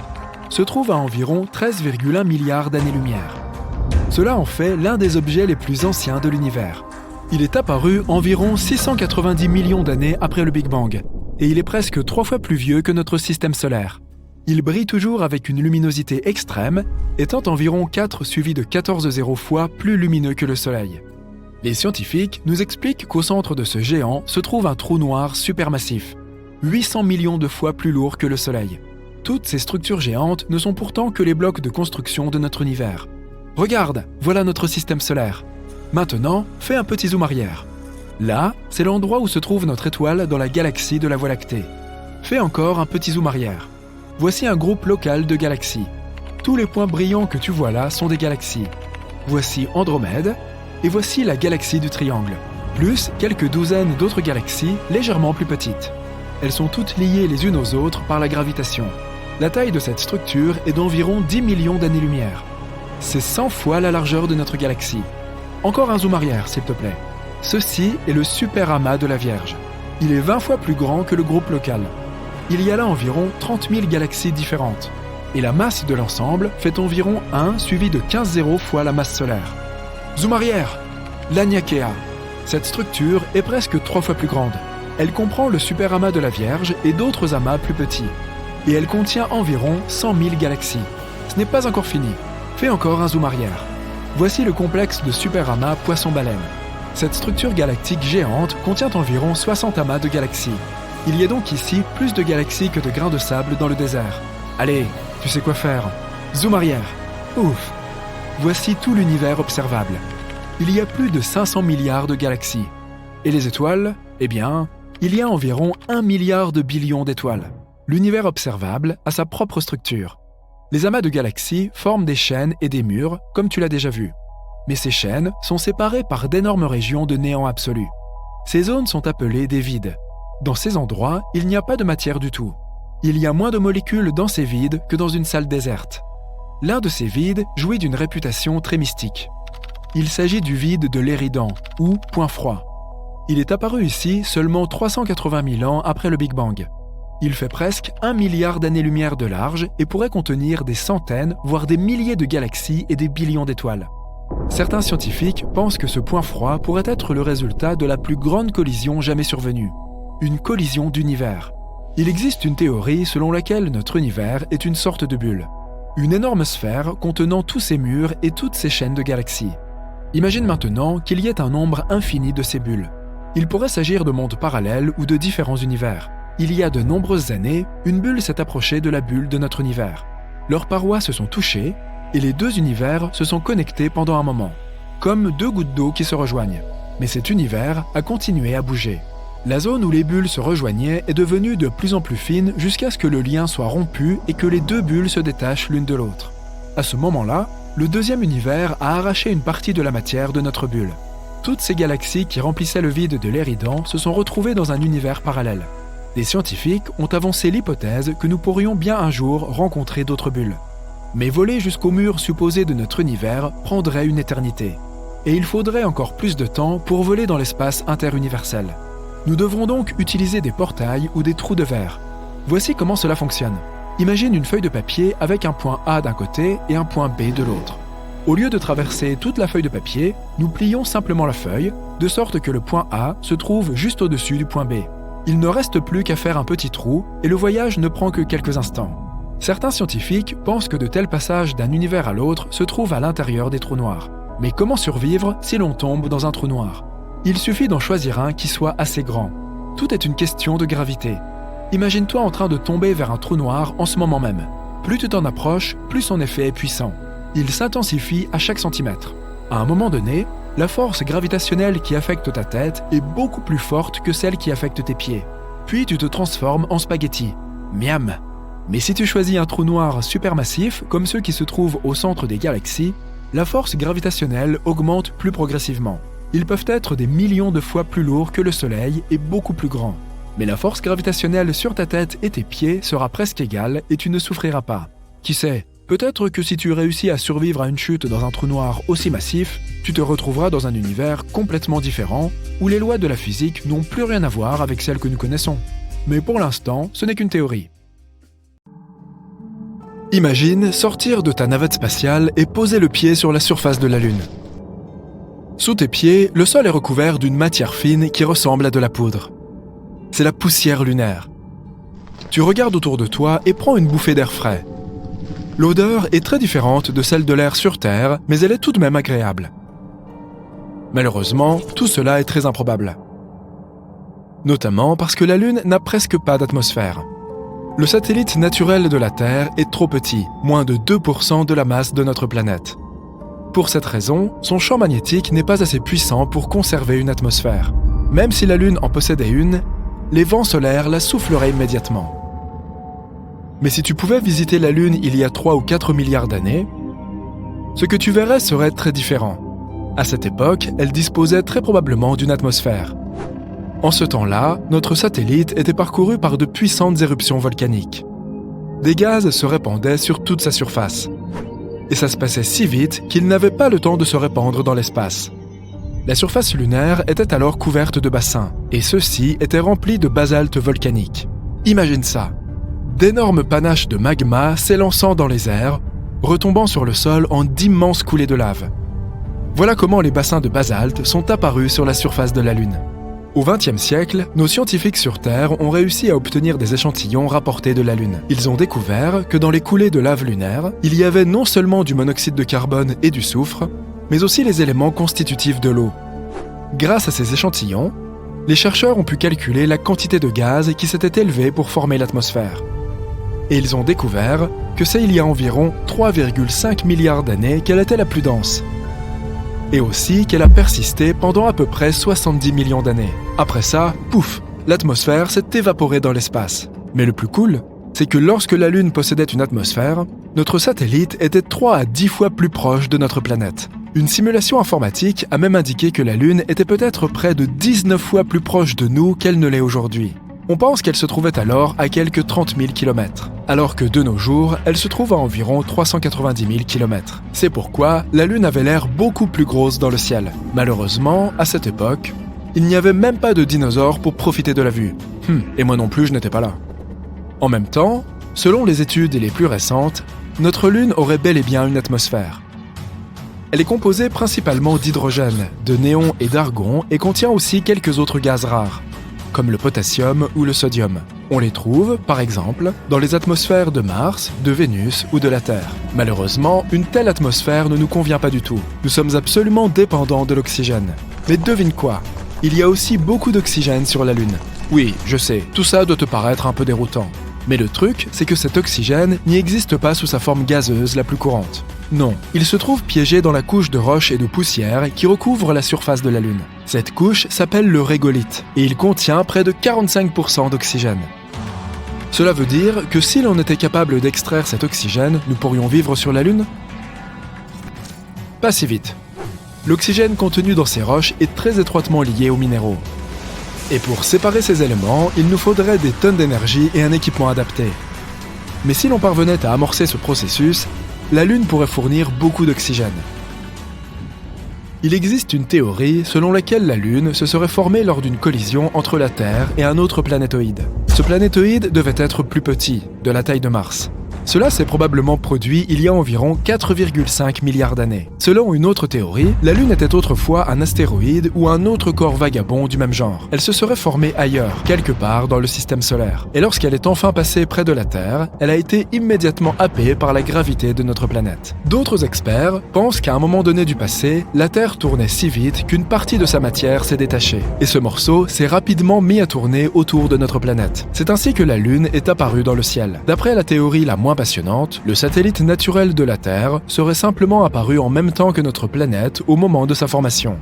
se trouve à environ 13,1 milliards d'années-lumière. Cela en fait l'un des objets les plus anciens de l'univers. Il est apparu environ 690 millions d'années après le Big Bang, et il est presque 3 fois plus vieux que notre système solaire. Il brille toujours avec une luminosité extrême, étant environ 4 suivi de 14 zéros fois plus lumineux que le Soleil. Les scientifiques nous expliquent qu'au centre de ce géant se trouve un trou noir supermassif, 800 millions de fois plus lourd que le Soleil. Toutes ces structures géantes ne sont pourtant que les blocs de construction de notre univers. Regarde, voilà notre système solaire. Maintenant, fais un petit zoom arrière. Là, c'est l'endroit où se trouve notre étoile dans la galaxie de la Voie lactée. Fais encore un petit zoom arrière. Voici un groupe local de galaxies. Tous les points brillants que tu vois là sont des galaxies. Voici Andromède, et voici la galaxie du Triangle, plus quelques douzaines d'autres galaxies légèrement plus petites. Elles sont toutes liées les unes aux autres par la gravitation. La taille de cette structure est d'environ 10 millions d'années-lumière. C'est 100 fois la largeur de notre galaxie. Encore un zoom arrière, s'il te plaît. Ceci est le super amas de la Vierge. Il est 20 fois plus grand que le groupe local. Il y a là environ 30 000 galaxies différentes. Et la masse de l'ensemble fait environ 1 suivi de 15 zéros fois la masse solaire. Zoom arrière, l'Aniakea. Cette structure est presque 3 fois plus grande. Elle comprend le super amas de la Vierge et d'autres amas plus petits. Et elle contient environ 100 000 galaxies. Ce n'est pas encore fini. Fais encore un zoom arrière. Voici le complexe de super amas Poisson-Baleine. Cette structure galactique géante contient environ 60 amas de galaxies. Il y a donc ici plus de galaxies que de grains de sable dans le désert. Allez, tu sais quoi faire. Zoom arrière. Ouf. Voici tout l'univers observable. Il y a plus de 500 milliards de galaxies. Et les étoiles, eh bien, il y a environ 1 milliard de billions d'étoiles. L'univers observable a sa propre structure. Les amas de galaxies forment des chaînes et des murs, comme tu l'as déjà vu. Mais ces chaînes sont séparées par d'énormes régions de néant absolu. Ces zones sont appelées des vides. Dans ces endroits, il n'y a pas de matière du tout. Il y a moins de molécules dans ces vides que dans une salle déserte. L'un de ces vides jouit d'une réputation très mystique. Il s'agit du vide de l'Éridan, ou point froid. Il est apparu ici seulement 380 000 ans après le Big Bang. Il fait presque 1 milliard d'années-lumière de large et pourrait contenir des centaines, voire des milliers de galaxies et des billions d'étoiles. Certains scientifiques pensent que ce point froid pourrait être le résultat de la plus grande collision jamais survenue. Une collision d'univers. Il existe une théorie selon laquelle notre univers est une sorte de bulle. Une énorme sphère contenant tous ces murs et toutes ces chaînes de galaxies. Imagine maintenant qu'il y ait un nombre infini de ces bulles. Il pourrait s'agir de mondes parallèles ou de différents univers. Il y a de nombreuses années, une bulle s'est approchée de la bulle de notre univers. Leurs parois se sont touchées et les deux univers se sont connectés pendant un moment, comme deux gouttes d'eau qui se rejoignent. Mais cet univers a continué à bouger. La zone où les bulles se rejoignaient est devenue de plus en plus fine jusqu'à ce que le lien soit rompu et que les deux bulles se détachent l'une de l'autre. À ce moment-là, le deuxième univers a arraché une partie de la matière de notre bulle. Toutes ces galaxies qui remplissaient le vide de l'Éridan se sont retrouvées dans un univers parallèle. Des scientifiques ont avancé l'hypothèse que nous pourrions bien un jour rencontrer d'autres bulles. Mais voler jusqu'au mur supposé de notre univers prendrait une éternité. Et il faudrait encore plus de temps pour voler dans l'espace interuniversel. Nous devrons donc utiliser des portails ou des trous de verre. Voici comment cela fonctionne. Imagine une feuille de papier avec un point A d'un côté et un point B de l'autre. Au lieu de traverser toute la feuille de papier, nous plions simplement la feuille, de sorte que le point A se trouve juste au-dessus du point B. Il ne reste plus qu'à faire un petit trou et le voyage ne prend que quelques instants. Certains scientifiques pensent que de tels passages d'un univers à l'autre se trouvent à l'intérieur des trous noirs. Mais comment survivre si l'on tombe dans un trou noir ? Il suffit d'en choisir un qui soit assez grand. Tout est une question de gravité. Imagine-toi en train de tomber vers un trou noir en ce moment même. Plus tu t'en approches, plus son effet est puissant. Il s'intensifie à chaque centimètre. À un moment donné, la force gravitationnelle qui affecte ta tête est beaucoup plus forte que celle qui affecte tes pieds. Puis tu te transformes en spaghetti. Miam! Mais si tu choisis un trou noir supermassif, comme ceux qui se trouvent au centre des galaxies, la force gravitationnelle augmente plus progressivement. Ils peuvent être des millions de fois plus lourds que le Soleil et beaucoup plus grands. Mais la force gravitationnelle sur ta tête et tes pieds sera presque égale et tu ne souffriras pas. Qui sait, peut-être que si tu réussis à survivre à une chute dans un trou noir aussi massif, tu te retrouveras dans un univers complètement différent où les lois de la physique n'ont plus rien à voir avec celles que nous connaissons. Mais pour l'instant, ce n'est qu'une théorie. Imagine sortir de ta navette spatiale et poser le pied sur la surface de la Lune. Sous tes pieds, le sol est recouvert d'une matière fine qui ressemble à de la poudre. C'est la poussière lunaire. Tu regardes autour de toi et prends une bouffée d'air frais. L'odeur est très différente de celle de l'air sur Terre, mais elle est tout de même agréable. Malheureusement, tout cela est très improbable. Notamment parce que la Lune n'a presque pas d'atmosphère. Le satellite naturel de la Terre est trop petit, moins de 2% de la masse de notre planète. Pour cette raison, son champ magnétique n'est pas assez puissant pour conserver une atmosphère. Même si la Lune en possédait une, les vents solaires la souffleraient immédiatement. Mais si tu pouvais visiter la Lune il y a 3 ou 4 milliards d'années, ce que tu verrais serait très différent. À cette époque, elle disposait très probablement d'une atmosphère. En ce temps-là, notre satellite était parcouru par de puissantes éruptions volcaniques. Des gaz se répandaient sur toute sa surface. Et ça se passait si vite qu'ils n'avaient pas le temps de se répandre dans l'espace. La surface lunaire était alors couverte de bassins, et ceux-ci étaient remplis de basalte volcanique. Imagine ça, d'énormes panaches de magma s'élançant dans les airs, retombant sur le sol en d'immenses coulées de lave. Voilà comment les bassins de basalte sont apparus sur la surface de la Lune. Au XXe siècle, nos scientifiques sur Terre ont réussi à obtenir des échantillons rapportés de la Lune. Ils ont découvert que dans les coulées de lave lunaire, il y avait non seulement du monoxyde de carbone et du soufre, mais aussi les éléments constitutifs de l'eau. Grâce à ces échantillons, les chercheurs ont pu calculer la quantité de gaz qui s'était élevée pour former l'atmosphère. Et ils ont découvert que c'est il y a environ 3,5 milliards d'années qu'elle était la plus dense. Et aussi qu'elle a persisté pendant à peu près 70 millions d'années. Après ça, pouf, l'atmosphère s'est évaporée dans l'espace. Mais le plus cool, c'est que lorsque la Lune possédait une atmosphère, notre satellite était 3 à 10 fois plus proche de notre planète. Une simulation informatique a même indiqué que la Lune était peut-être près de 19 fois plus proche de nous qu'elle ne l'est aujourd'hui. On pense qu'elle se trouvait alors à quelques 30 000 km, alors que de nos jours, elle se trouve à environ 390 000 km. C'est pourquoi la Lune avait l'air beaucoup plus grosse dans le ciel. Malheureusement, à cette époque, il n'y avait même pas de dinosaures pour profiter de la vue. Et moi non plus, je n'étais pas là. En même temps, selon les études les plus récentes, notre Lune aurait bel et bien une atmosphère. Elle est composée principalement d'hydrogène, de néon et d'argon et contient aussi quelques autres gaz rares, comme le potassium ou le sodium. On les trouve, par exemple, dans les atmosphères de Mars, de Vénus ou de la Terre. Malheureusement, une telle atmosphère ne nous convient pas du tout. Nous sommes absolument dépendants de l'oxygène. Mais devine quoi ? Il y a aussi beaucoup d'oxygène sur la Lune. Oui, je sais, tout ça doit te paraître un peu déroutant. Mais le truc, c'est que cet oxygène n'y existe pas sous sa forme gazeuse la plus courante. Non, il se trouve piégé dans la couche de roches et de poussière qui recouvre la surface de la Lune. Cette couche s'appelle le régolithe et il contient près de 45% d'oxygène. Cela veut dire que si l'on était capable d'extraire cet oxygène, nous pourrions vivre sur la Lune ? Pas si vite. L'oxygène contenu dans ces roches est très étroitement lié aux minéraux. Et pour séparer ces éléments, il nous faudrait des tonnes d'énergie et un équipement adapté. Mais si l'on parvenait à amorcer ce processus, la Lune pourrait fournir beaucoup d'oxygène. Il existe une théorie selon laquelle la Lune se serait formée lors d'une collision entre la Terre et un autre planétoïde. Ce planétoïde devait être plus petit, de la taille de Mars. Cela s'est probablement produit il y a environ 4,5 milliards d'années. Selon une autre théorie, la Lune était autrefois un astéroïde ou un autre corps vagabond du même genre. Elle se serait formée ailleurs, quelque part dans le système solaire. Et lorsqu'elle est enfin passée près de la Terre, elle a été immédiatement happée par la gravité de notre planète. D'autres experts pensent qu'à un moment donné du passé, la Terre tournait si vite qu'une partie de sa matière s'est détachée. Et ce morceau s'est rapidement mis à tourner autour de notre planète. C'est ainsi que la Lune est apparue dans le ciel. D'après la théorie la moins passionnante, le satellite naturel de la Terre serait simplement apparu en même temps que notre planète au moment de sa formation.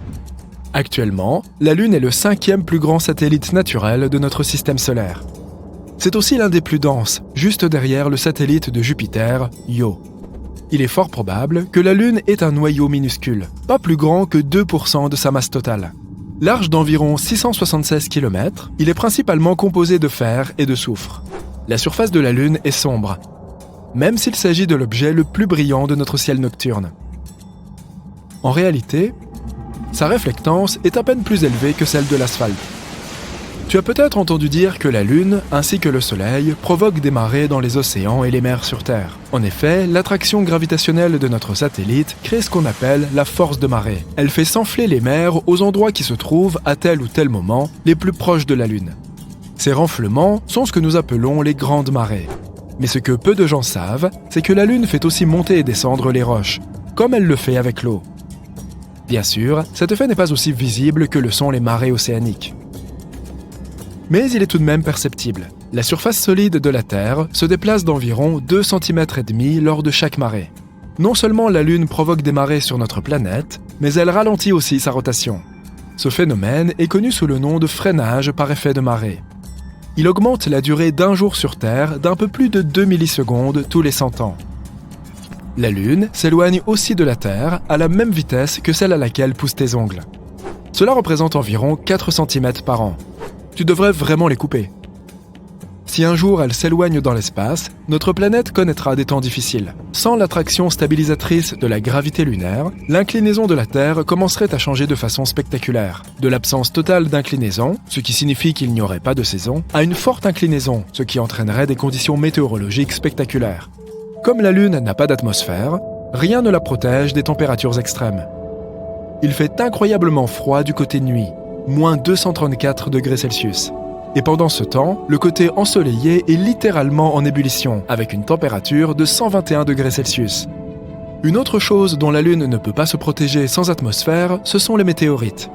Actuellement, la Lune est le 5e plus grand satellite naturel de notre système solaire. C'est aussi l'un des plus denses, juste derrière le satellite de Jupiter, Io. Il est fort probable que la Lune ait un noyau minuscule, pas plus grand que 2% de sa masse totale. Large d'environ 676 km, il est principalement composé de fer et de soufre. La surface de la Lune est sombre, même s'il s'agit de l'objet le plus brillant de notre ciel nocturne. En réalité, sa réflectance est à peine plus élevée que celle de l'asphalte. Tu as peut-être entendu dire que la Lune, ainsi que le Soleil, provoquent des marées dans les océans et les mers sur Terre. En effet, l'attraction gravitationnelle de notre satellite crée ce qu'on appelle la force de marée. Elle fait s'enfler les mers aux endroits qui se trouvent, à tel ou tel moment, les plus proches de la Lune. Ces renflements sont ce que nous appelons les grandes marées. Mais ce que peu de gens savent, c'est que la Lune fait aussi monter et descendre les roches, comme elle le fait avec l'eau. Bien sûr, cet effet n'est pas aussi visible que le sont les marées océaniques. Mais il est tout de même perceptible. La surface solide de la Terre se déplace d'environ 2,5 cm lors de chaque marée. Non seulement la Lune provoque des marées sur notre planète, mais elle ralentit aussi sa rotation. Ce phénomène est connu sous le nom de freinage par effet de marée. Il augmente la durée d'un jour sur Terre d'un peu plus de 2 millisecondes tous les 100 ans. La Lune s'éloigne aussi de la Terre à la même vitesse que celle à laquelle poussent tes ongles. Cela représente environ 4 cm par an. Tu devrais vraiment les couper. Si un jour elle s'éloigne dans l'espace, notre planète connaîtra des temps difficiles. Sans l'attraction stabilisatrice de la gravité lunaire, l'inclinaison de la Terre commencerait à changer de façon spectaculaire. De l'absence totale d'inclinaison, ce qui signifie qu'il n'y aurait pas de saison, à une forte inclinaison, ce qui entraînerait des conditions météorologiques spectaculaires. Comme la Lune n'a pas d'atmosphère, rien ne la protège des températures extrêmes. Il fait incroyablement froid du côté nuit, moins 234 degrés Celsius. Et pendant ce temps, le côté ensoleillé est littéralement en ébullition, avec une température de 121 degrés Celsius. Une autre chose dont la Lune ne peut pas se protéger sans atmosphère, ce sont les météorites.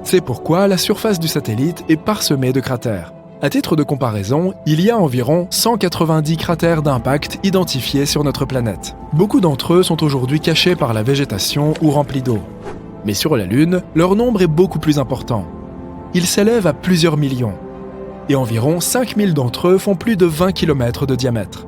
C'est pourquoi la surface du satellite est parsemée de cratères. À titre de comparaison, il y a environ 190 cratères d'impact identifiés sur notre planète. Beaucoup d'entre eux sont aujourd'hui cachés par la végétation ou remplis d'eau. Mais sur la Lune, leur nombre est beaucoup plus important. Ils s'élèvent à plusieurs millions. Et environ 5000 d'entre eux font plus de 20 km de diamètre.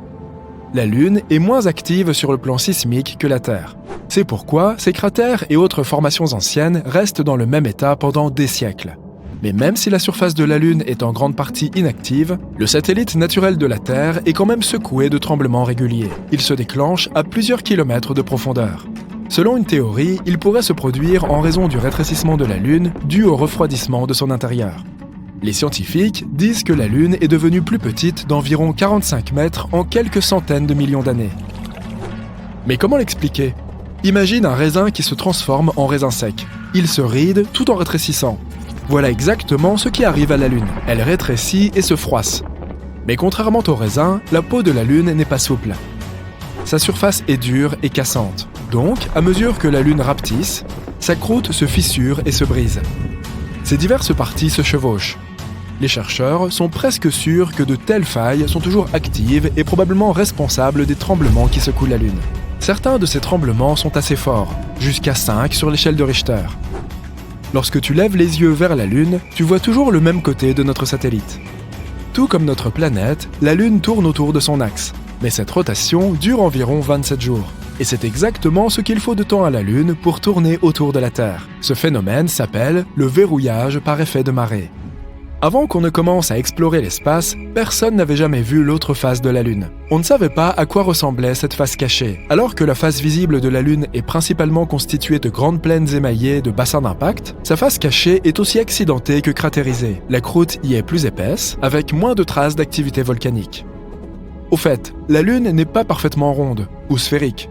La Lune est moins active sur le plan sismique que la Terre. C'est pourquoi ces cratères et autres formations anciennes restent dans le même état pendant des siècles. Mais même si la surface de la Lune est en grande partie inactive, le satellite naturel de la Terre est quand même secoué de tremblements réguliers. Il se déclenche à plusieurs kilomètres de profondeur. Selon une théorie, il pourrait se produire en raison du rétrécissement de la Lune dû au refroidissement de son intérieur. Les scientifiques disent que la Lune est devenue plus petite d'environ 45 mètres en quelques centaines de millions d'années. Mais comment l'expliquer ? Imagine un raisin qui se transforme en raisin sec. Il se ride tout en rétrécissant. Voilà exactement ce qui arrive à la Lune. Elle rétrécit et se froisse. Mais contrairement au raisin, la peau de la Lune n'est pas souple. Sa surface est dure et cassante. Donc, à mesure que la Lune rapetisse, sa croûte se fissure et se brise. Ces diverses parties se chevauchent. Les chercheurs sont presque sûrs que de telles failles sont toujours actives et probablement responsables des tremblements qui secouent la Lune. Certains de ces tremblements sont assez forts, jusqu'à 5 sur l'échelle de Richter. Lorsque tu lèves les yeux vers la Lune, tu vois toujours le même côté de notre satellite. Tout comme notre planète, la Lune tourne autour de son axe, mais cette rotation dure environ 27 jours. Et c'est exactement ce qu'il faut de temps à la Lune pour tourner autour de la Terre. Ce phénomène s'appelle le verrouillage par effet de marée. Avant qu'on ne commence à explorer l'espace, personne n'avait jamais vu l'autre face de la Lune. On ne savait pas à quoi ressemblait cette face cachée. Alors que la face visible de la Lune est principalement constituée de grandes plaines émaillées de bassins d'impact, sa face cachée est aussi accidentée que cratérisée. La croûte y est plus épaisse, avec moins de traces d'activité volcanique. Au fait, la Lune n'est pas parfaitement ronde ou sphérique.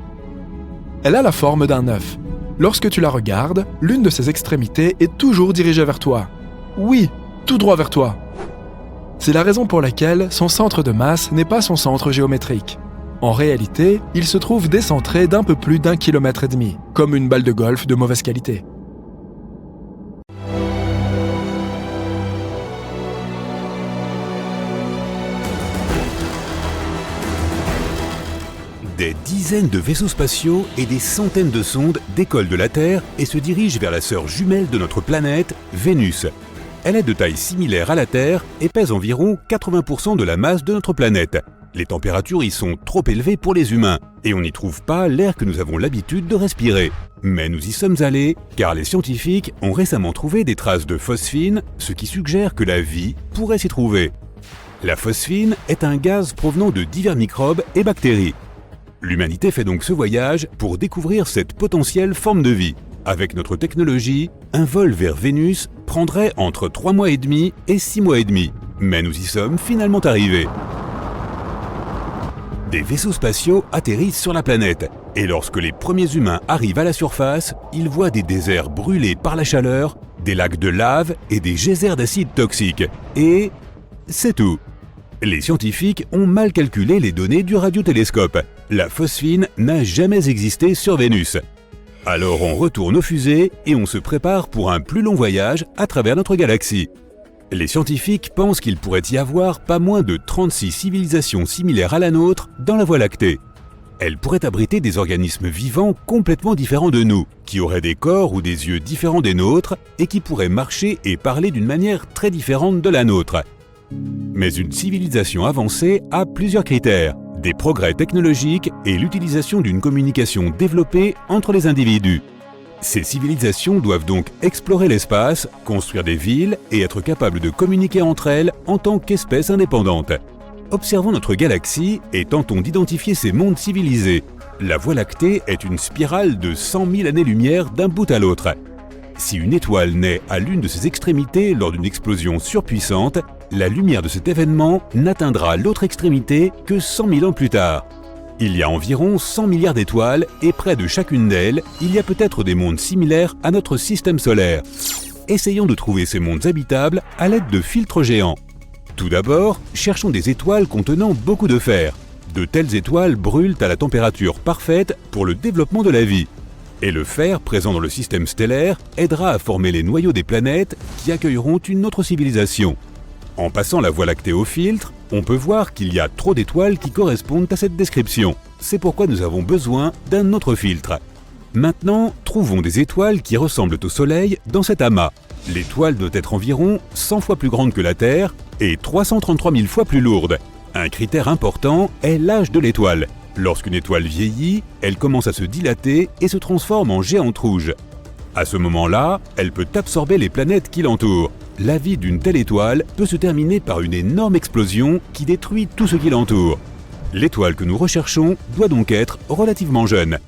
Elle a la forme d'un œuf. Lorsque tu la regardes, l'une de ses extrémités est toujours dirigée vers toi. Oui, tout droit vers toi. C'est la raison pour laquelle son centre de masse n'est pas son centre géométrique. En réalité, il se trouve décentré d'un peu plus d'1,5 km, comme une balle de golf de mauvaise qualité. Des dizaines de vaisseaux spatiaux et des centaines de sondes décollent de la Terre et se dirigent vers la sœur jumelle de notre planète, Vénus. Elle est de taille similaire à la Terre et pèse environ 80% de la masse de notre planète. Les températures y sont trop élevées pour les humains et on n'y trouve pas l'air que nous avons l'habitude de respirer. Mais nous y sommes allés car les scientifiques ont récemment trouvé des traces de phosphine, ce qui suggère que la vie pourrait s'y trouver. La phosphine est un gaz provenant de divers microbes et bactéries. L'humanité fait donc ce voyage pour découvrir cette potentielle forme de vie. Avec notre technologie, un vol vers Vénus prendrait entre 3 mois et demi et 6 mois et demi. Mais nous y sommes finalement arrivés. Des vaisseaux spatiaux atterrissent sur la planète. Et lorsque les premiers humains arrivent à la surface, ils voient des déserts brûlés par la chaleur, des lacs de lave et des geysers d'acide toxique. Et c'est tout. Les scientifiques ont mal calculé les données du radiotélescope. La phosphine n'a jamais existé sur Vénus. Alors on retourne aux fusées et on se prépare pour un plus long voyage à travers notre galaxie. Les scientifiques pensent qu'il pourrait y avoir pas moins de 36 civilisations similaires à la nôtre dans la Voie lactée. Elles pourraient abriter des organismes vivants complètement différents de nous, qui auraient des corps ou des yeux différents des nôtres et qui pourraient marcher et parler d'une manière très différente de la nôtre. Mais une civilisation avancée a plusieurs critères, des progrès technologiques et l'utilisation d'une communication développée entre les individus. Ces civilisations doivent donc explorer l'espace, construire des villes et être capables de communiquer entre elles en tant qu'espèces indépendantes. Observons notre galaxie et tentons d'identifier ces mondes civilisés. La Voie lactée est une spirale de 100 000 années-lumière d'un bout à l'autre. Si une étoile naît à l'une de ses extrémités lors d'une explosion surpuissante, la lumière de cet événement n'atteindra l'autre extrémité que 100 000 ans plus tard. Il y a environ 100 milliards d'étoiles et près de chacune d'elles, il y a peut-être des mondes similaires à notre système solaire. Essayons de trouver ces mondes habitables à l'aide de filtres géants. Tout d'abord, cherchons des étoiles contenant beaucoup de fer. De telles étoiles brûlent à la température parfaite pour le développement de la vie. Et le fer présent dans le système stellaire aidera à former les noyaux des planètes qui accueilleront une autre civilisation. En passant la Voie lactée au filtre, on peut voir qu'il y a trop d'étoiles qui correspondent à cette description. C'est pourquoi nous avons besoin d'un autre filtre. Maintenant, trouvons des étoiles qui ressemblent au Soleil dans cet amas. L'étoile doit être environ 100 fois plus grande que la Terre et 333 000 fois plus lourde. Un critère important est l'âge de l'étoile. Lorsqu'une étoile vieillit, elle commence à se dilater et se transforme en géante rouge. À ce moment-là, elle peut absorber les planètes qui l'entourent. La vie d'une telle étoile peut se terminer par une énorme explosion qui détruit tout ce qui l'entoure. L'étoile que nous recherchons doit donc être relativement jeune.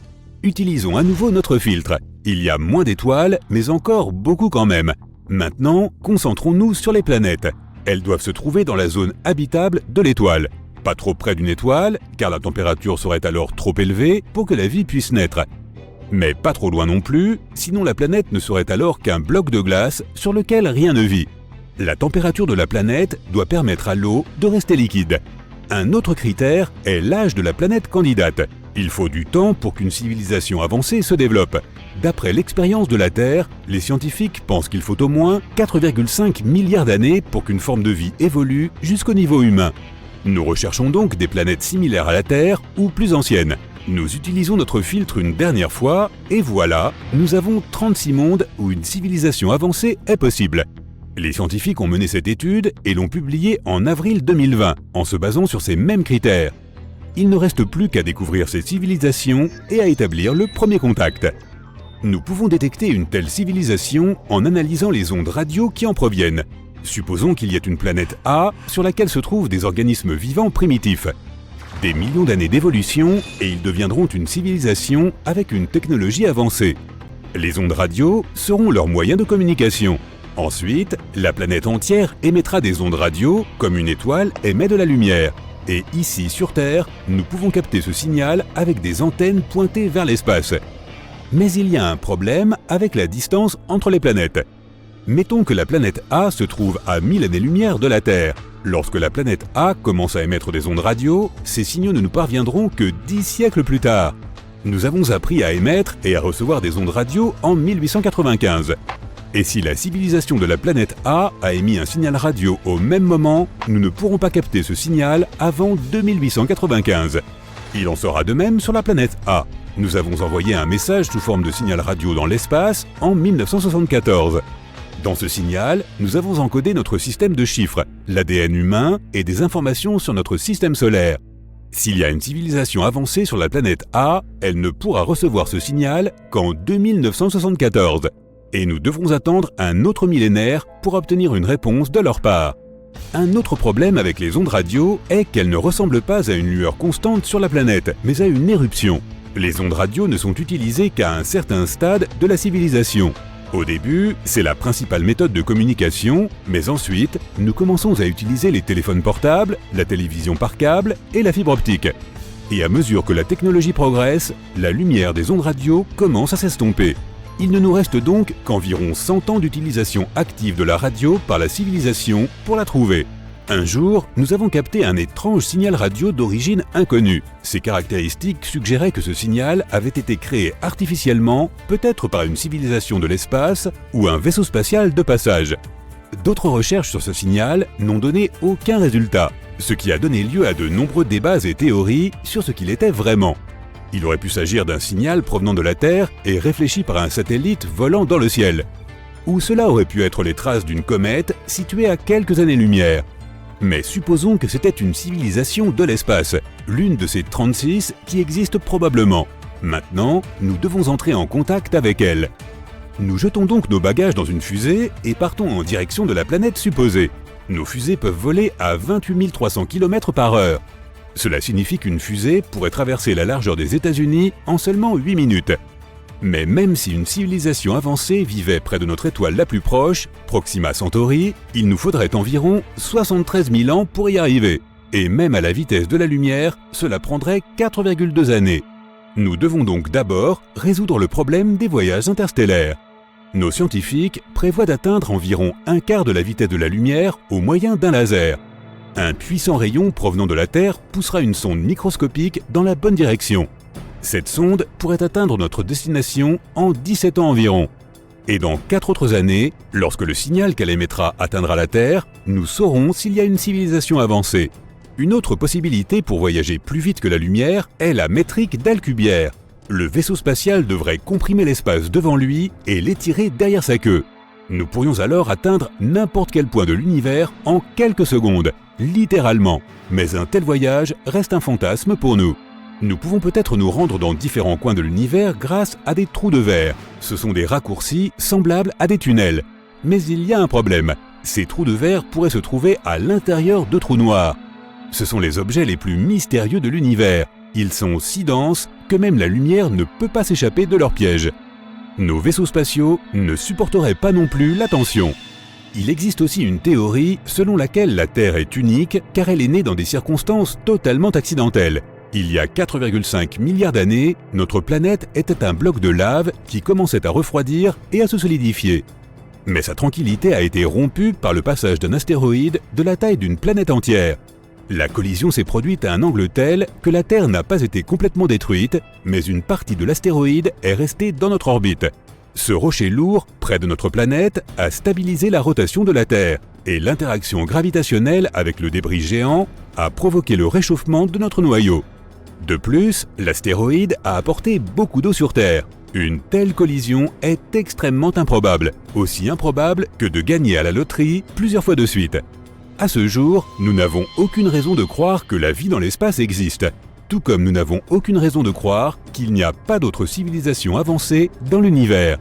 Utilisons à nouveau notre filtre. Il y a moins d'étoiles, mais encore beaucoup quand même. Maintenant, concentrons-nous sur les planètes. Elles doivent se trouver dans la zone habitable de l'étoile. Pas trop près d'une étoile, car la température serait alors trop élevée pour que la vie puisse naître. Mais pas trop loin non plus, sinon la planète ne serait alors qu'un bloc de glace sur lequel rien ne vit. La température de la planète doit permettre à l'eau de rester liquide. Un autre critère est l'âge de la planète candidate. Il faut du temps pour qu'une civilisation avancée se développe. D'après l'expérience de la Terre, les scientifiques pensent qu'il faut au moins 4,5 milliards d'années pour qu'une forme de vie évolue jusqu'au niveau humain. Nous recherchons donc des planètes similaires à la Terre ou plus anciennes. Nous utilisons notre filtre une dernière fois et voilà, nous avons 36 mondes où une civilisation avancée est possible. Les scientifiques ont mené cette étude et l'ont publiée en avril 2020 en se basant sur ces mêmes critères. Il ne reste plus qu'à découvrir ces civilisations et à établir le premier contact. Nous pouvons détecter une telle civilisation en analysant les ondes radio qui en proviennent. Supposons qu'il y ait une planète A sur laquelle se trouvent des organismes vivants primitifs. Des millions d'années d'évolution et ils deviendront une civilisation avec une technologie avancée. Les ondes radio seront leur moyen de communication. Ensuite, la planète entière émettra des ondes radio comme une étoile émet de la lumière. Et ici, sur Terre, nous pouvons capter ce signal avec des antennes pointées vers l'espace. Mais il y a un problème avec la distance entre les planètes. Mettons que la planète A se trouve à 1000 années-lumière de la Terre. Lorsque la planète A commence à émettre des ondes radio, ces signaux ne nous parviendront que 10 siècles plus tard. Nous avons appris à émettre et à recevoir des ondes radio en 1895. Et si la civilisation de la planète A a émis un signal radio au même moment, nous ne pourrons pas capter ce signal avant 2895. Il en sera de même sur la planète A. Nous avons envoyé un message sous forme de signal radio dans l'espace en 1974. Dans ce signal, nous avons encodé notre système de chiffres, l'ADN humain et des informations sur notre système solaire. S'il y a une civilisation avancée sur la planète A, elle ne pourra recevoir ce signal qu'en 2974. Et nous devrons attendre un autre millénaire pour obtenir une réponse de leur part. Un autre problème avec les ondes radio est qu'elles ne ressemblent pas à une lueur constante sur la planète, mais à une éruption. Les ondes radio ne sont utilisées qu'à un certain stade de la civilisation. Au début, c'est la principale méthode de communication, mais ensuite, nous commençons à utiliser les téléphones portables, la télévision par câble et la fibre optique. Et à mesure que la technologie progresse, la lumière des ondes radio commence à s'estomper. Il ne nous reste donc qu'environ 100 ans d'utilisation active de la radio par la civilisation pour la trouver. Un jour, nous avons capté un étrange signal radio d'origine inconnue. Ses caractéristiques suggéraient que ce signal avait été créé artificiellement, peut-être par une civilisation de l'espace ou un vaisseau spatial de passage. D'autres recherches sur ce signal n'ont donné aucun résultat, ce qui a donné lieu à de nombreux débats et théories sur ce qu'il était vraiment. Il aurait pu s'agir d'un signal provenant de la Terre et réfléchi par un satellite volant dans le ciel. Ou cela aurait pu être les traces d'une comète située à quelques années-lumière. Mais supposons que c'était une civilisation de l'espace, l'une de ces 36 qui existent probablement. Maintenant, nous devons entrer en contact avec elle. Nous jetons donc nos bagages dans une fusée et partons en direction de la planète supposée. Nos fusées peuvent voler à 28 300 km/h. Cela signifie qu'une fusée pourrait traverser la largeur des États-Unis en seulement 8 minutes. Mais même si une civilisation avancée vivait près de notre étoile la plus proche, Proxima Centauri, il nous faudrait environ 73 000 ans pour y arriver. Et même à la vitesse de la lumière, cela prendrait 4,2 années. Nous devons donc d'abord résoudre le problème des voyages interstellaires. Nos scientifiques prévoient d'atteindre environ un quart de la vitesse de la lumière au moyen d'un laser. Un puissant rayon provenant de la Terre poussera une sonde microscopique dans la bonne direction. Cette sonde pourrait atteindre notre destination en 17 ans environ. Et dans 4 autres années, lorsque le signal qu'elle émettra atteindra la Terre, nous saurons s'il y a une civilisation avancée. Une autre possibilité pour voyager plus vite que la lumière est la métrique d'Alcubierre. Le vaisseau spatial devrait comprimer l'espace devant lui et l'étirer derrière sa queue. Nous pourrions alors atteindre n'importe quel point de l'univers en quelques secondes, littéralement. Mais un tel voyage reste un fantasme pour nous. Nous pouvons peut-être nous rendre dans différents coins de l'univers grâce à des trous de verre. Ce sont des raccourcis semblables à des tunnels. Mais il y a un problème. Ces trous de verre pourraient se trouver à l'intérieur de trous noirs. Ce sont les objets les plus mystérieux de l'univers. Ils sont si denses que même la lumière ne peut pas s'échapper de leur piège. Nos vaisseaux spatiaux ne supporteraient pas non plus la tension. Il existe aussi une théorie selon laquelle la Terre est unique car elle est née dans des circonstances totalement accidentelles. Il y a 4,5 milliards d'années, notre planète était un bloc de lave qui commençait à refroidir et à se solidifier. Mais sa tranquillité a été rompue par le passage d'un astéroïde de la taille d'une planète entière. La collision s'est produite à un angle tel que la Terre n'a pas été complètement détruite, mais une partie de l'astéroïde est restée dans notre orbite. Ce rocher lourd, près de notre planète, a stabilisé la rotation de la Terre, et l'interaction gravitationnelle avec le débris géant a provoqué le réchauffement de notre noyau. De plus, l'astéroïde a apporté beaucoup d'eau sur Terre. Une telle collision est extrêmement improbable, aussi improbable que de gagner à la loterie plusieurs fois de suite. À ce jour, nous n'avons aucune raison de croire que la vie dans l'espace existe, tout comme nous n'avons aucune raison de croire qu'il n'y a pas d'autres civilisations avancées dans l'univers.